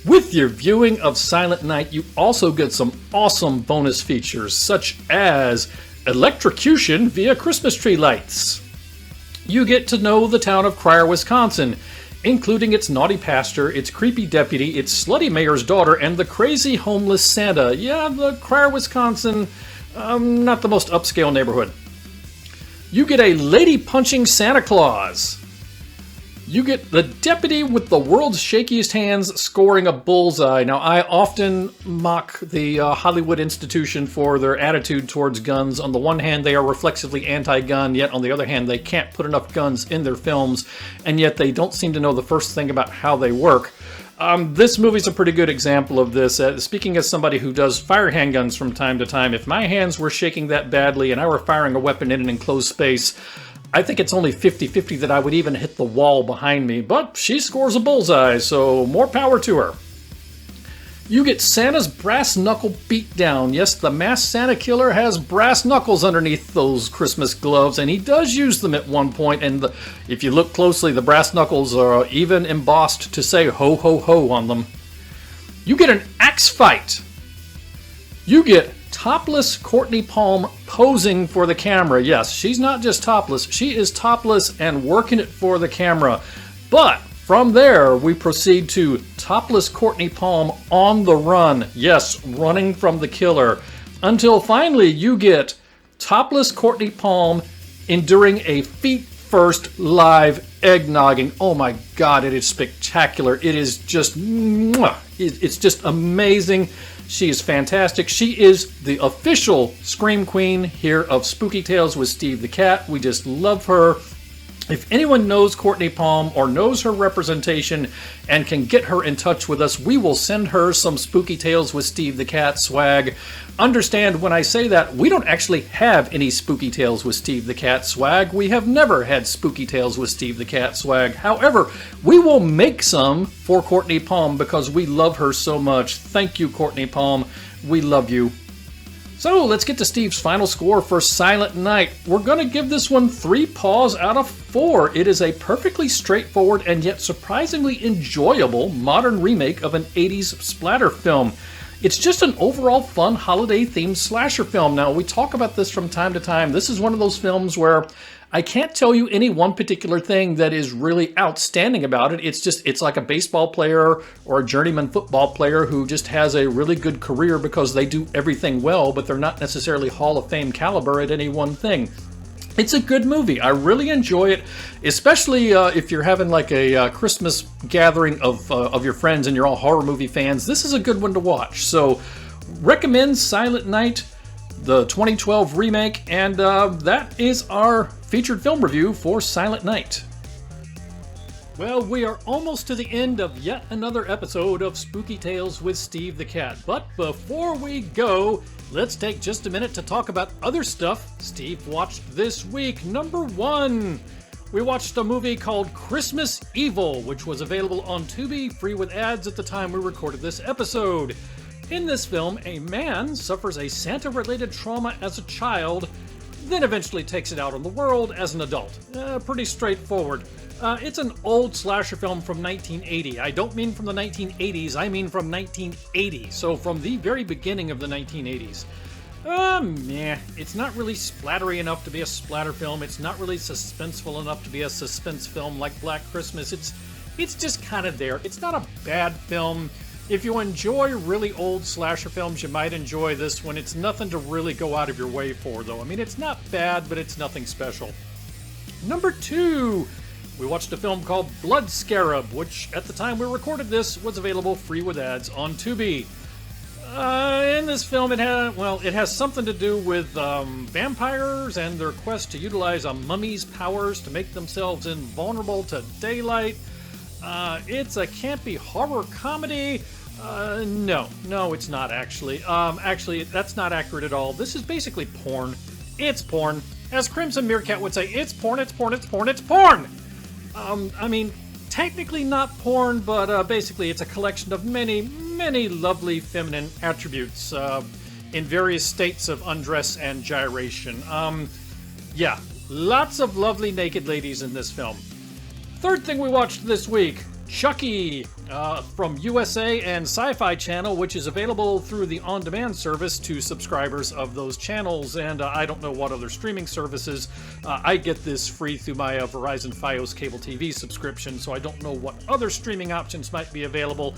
With your viewing of Silent Night, you also get some awesome bonus features, such as electrocution via Christmas tree lights. You get to know the town of Cryer, Wisconsin, including its naughty pastor, its creepy deputy, its slutty mayor's daughter, and the crazy homeless Santa. Yeah, the Cryer, Wisconsin, not the most upscale neighborhood. You get a lady punching Santa Claus. You get the deputy with the world's shakiest hands scoring a bullseye. Now, I often mock the Hollywood institution for their attitude towards guns. On the one hand, they are reflexively anti-gun, yet on the other hand, they can't put enough guns in their films, and yet they don't seem to know the first thing about how they work. This movie's a pretty good example of this. Speaking as somebody who does fire handguns from time to time, if my hands were shaking that badly and I were firing a weapon in an enclosed space, I think it's only 50-50 that I would even hit the wall behind me, but she scores a bullseye, so more power to her. You get Santa's brass knuckle beatdown. Yes, the masked Santa killer has brass knuckles underneath those Christmas gloves, and he does use them at one point, and if you look closely, the brass knuckles are even embossed to say ho ho ho on them. You get an axe fight. You get topless Courtney Palm posing for the camera. Yes, she's not just topless, she is topless and working it for the camera. But from there, we proceed to topless Courtney Palm on the run. Yes, running from the killer. Until finally you get topless Courtney Palm enduring a feet-first live eggnogging. Oh my God, it is spectacular. It is just, it's just amazing. She is fantastic. She is the official Scream Queen here of Spooky Tales with Steve the Cat. We just love her. If anyone knows Courtney Palm or knows her representation and can get her in touch with us, we will send her some Spooky Tales with Steve the Cat swag. Understand, when I say that, we don't actually have any Spooky Tales with Steve the Cat swag. We have never had Spooky Tales with Steve the Cat swag. However, we will make some for Courtney Palm because we love her so much. Thank you, Courtney Palm. We love you. So let's get to Steve's final score for Silent Night. We're going to give this one 3 paws out of 4. It is a perfectly straightforward and yet surprisingly enjoyable modern remake of an 80s splatter film. It's just an overall fun holiday-themed slasher film. Now, we talk about this from time to time. This is one of those films where I can't tell you any one particular thing that is really outstanding about it. It's like a baseball player or a journeyman football player who just has a really good career because they do everything well, but they're not necessarily Hall of Fame caliber at any one thing. It's a good movie. I really enjoy it, especially if you're having like a Christmas gathering of your friends and you're all horror movie fans. This is a good one to watch. So, recommend Silent Night, the 2012 remake, and that is our featured film review for Silent Night. Well, we are almost to the end of yet another episode of Spooky Tales with Steve the Cat. But before we go, let's take just a minute to talk about other stuff Steve watched this week. Number 1, we watched a movie called Christmas Evil, which was available on Tubi, free with ads at the time we recorded this episode. In this film, a man suffers a Santa-related trauma as a child, then eventually takes it out on the world as an adult. Pretty straightforward. It's an old slasher film from 1980. I don't mean from the 1980s, I mean from 1980. So from the very beginning of the 1980s. It's not really splattery enough to be a splatter film. It's not really suspenseful enough to be a suspense film like Black Christmas. It's just kind of there. It's not a bad film. If you enjoy really old slasher films, you might enjoy this one. It's nothing to really go out of your way for, though. I mean, it's not bad, but it's nothing special. Number 2, we watched a film called Blood Scarab, which, at the time we recorded this, was available free with ads on Tubi. In this film, it has something to do with vampires and their quest to utilize a mummy's powers to make themselves invulnerable to daylight. It's a campy horror comedy. No, it's not actually. Actually, that's not accurate at all. This is basically porn. It's porn. As Crimson Meerkat would say, it's porn, it's porn, it's porn, it's porn! I mean, technically not porn, but basically it's a collection of many, many lovely feminine attributes in various states of undress and gyration. Yeah, lots of lovely naked ladies in this film. Third thing we watched this week, Chucky, from USA and Sci-Fi Channel, which is available through the on-demand service to subscribers of those channels, and I don't know what other streaming services. I get this free through my Verizon Fios cable TV subscription, so I don't know what other streaming options might be available.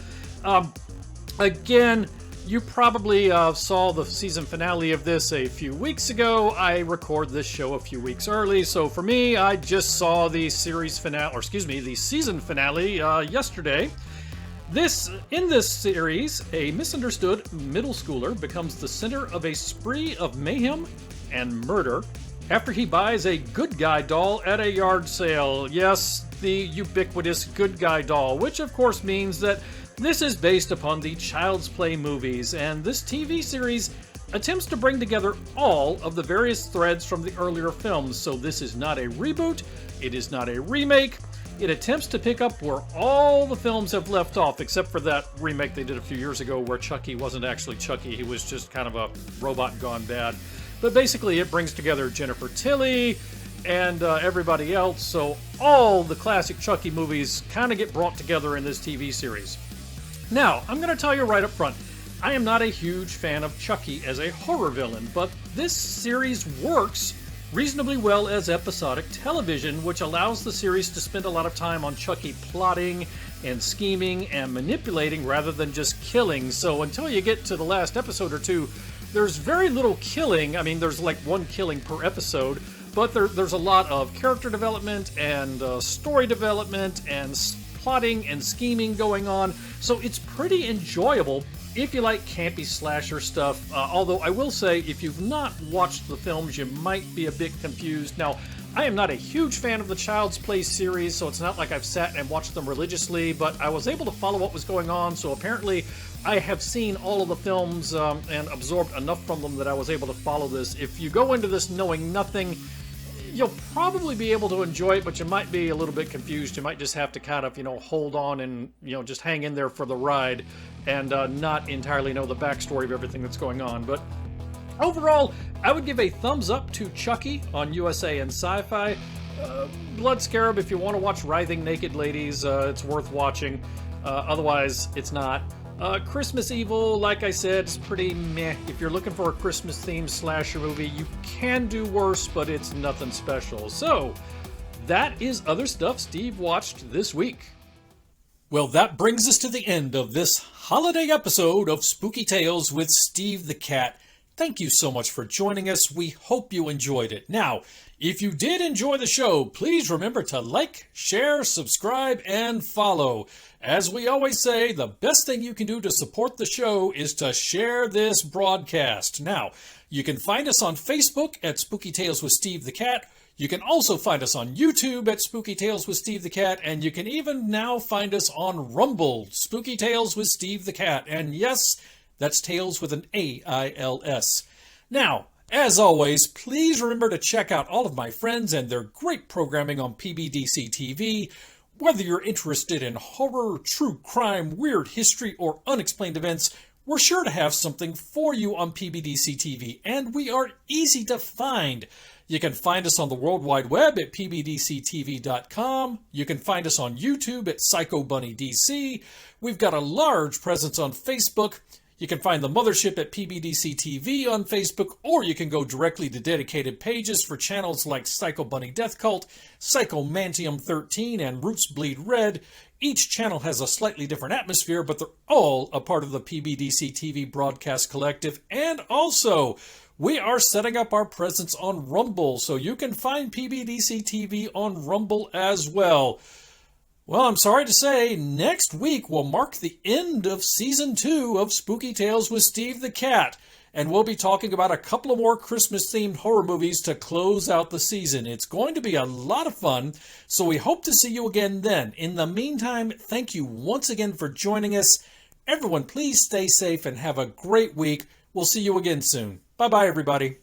Again, You probably saw the season finale of this a few weeks ago. I record this show a few weeks early, so for me, I just saw the series finale, or excuse me, the season finale yesterday. In this series, a misunderstood middle schooler becomes the center of a spree of mayhem and murder after he buys a good guy doll at a yard sale. Yes, the ubiquitous good guy doll, which of course means that this is based upon the Child's Play movies, and this TV series attempts to bring together all of the various threads from the earlier films. So this is not a reboot, it is not a remake. It attempts to pick up where all the films have left off, except for that remake they did a few years ago where Chucky wasn't actually Chucky, he was just kind of a robot gone bad. But basically it brings together Jennifer Tilly and everybody else, so all the classic Chucky movies kind of get brought together in this TV series. Now, I'm going to tell you right up front, I am not a huge fan of Chucky as a horror villain, but this series works reasonably well as episodic television, which allows the series to spend a lot of time on Chucky plotting and scheming and manipulating rather than just killing. So until you get to the last episode or two, there's very little killing. I mean, there's like one killing per episode, but there's a lot of character development and story development and plotting and scheming going on, so it's pretty enjoyable if you like campy slasher stuff. Although I will say, if you've not watched the films, you might be a bit confused. Now, I am not a huge fan of the Child's Play series, so it's not like I've sat and watched them religiously, but I was able to follow what was going on, so apparently I have seen all of the films and absorbed enough from them that I was able to follow this. If you go into this knowing nothing, you'll probably be able to enjoy it, but you might be a little bit confused. You might just have to kind of, hold on and, just hang in there for the ride and not entirely know the backstory of everything that's going on. But overall, I would give a thumbs up to Chucky on USA and Sci-Fi. Blood Scarab, if you want to watch writhing naked ladies, it's worth watching. Otherwise, it's not. Christmas Evil, like I said, is pretty meh. If you're looking for a Christmas-themed slasher movie, you can do worse, but it's nothing special. So, that is other stuff Steve watched this week. Well, that brings us to the end of this holiday episode of Spooky Tales with Steve the Cat. Thank you so much for joining us. We hope you enjoyed it. Now, if you did enjoy the show, please remember to like, share, subscribe, and follow. As we always say, the best thing you can do to support the show is to share this broadcast. Now, you can find us on Facebook at Spooky Tales with Steve the Cat. You can also find us on YouTube at Spooky Tales with Steve the Cat, and you can even now find us on Rumble, Spooky Tales with Steve the Cat. And yes, that's Tales with an A-I-L-S. Now, as always, please remember to check out all of my friends and their great programming on PBDCtv. Whether you're interested in horror, true crime, weird history, or unexplained events, we're sure to have something for you on PBDCtv, and we are easy to find. You can find us on the World Wide Web at PBDCtv.com. You can find us on YouTube at PsychoBunnyDC. We've got a large presence on Facebook. You can find the mothership at PBDCtv on Facebook, or you can go directly to dedicated pages for channels like Psycho Bunny Death Cult, Psychomantium 13, and Roots Bleed Red. Each channel has a slightly different atmosphere, but they're all a part of the PBDCtv broadcast collective. And also, we are setting up our presence on Rumble, so you can find PBDCtv on Rumble as well. Well, I'm sorry to say, next week will mark the end of Season 2 of Spooky Tales with Steve the Cat, and we'll be talking about a couple of more Christmas-themed horror movies to close out the season. It's going to be a lot of fun, so we hope to see you again then. In the meantime, thank you once again for joining us. Everyone, please stay safe and have a great week. We'll see you again soon. Bye-bye, everybody.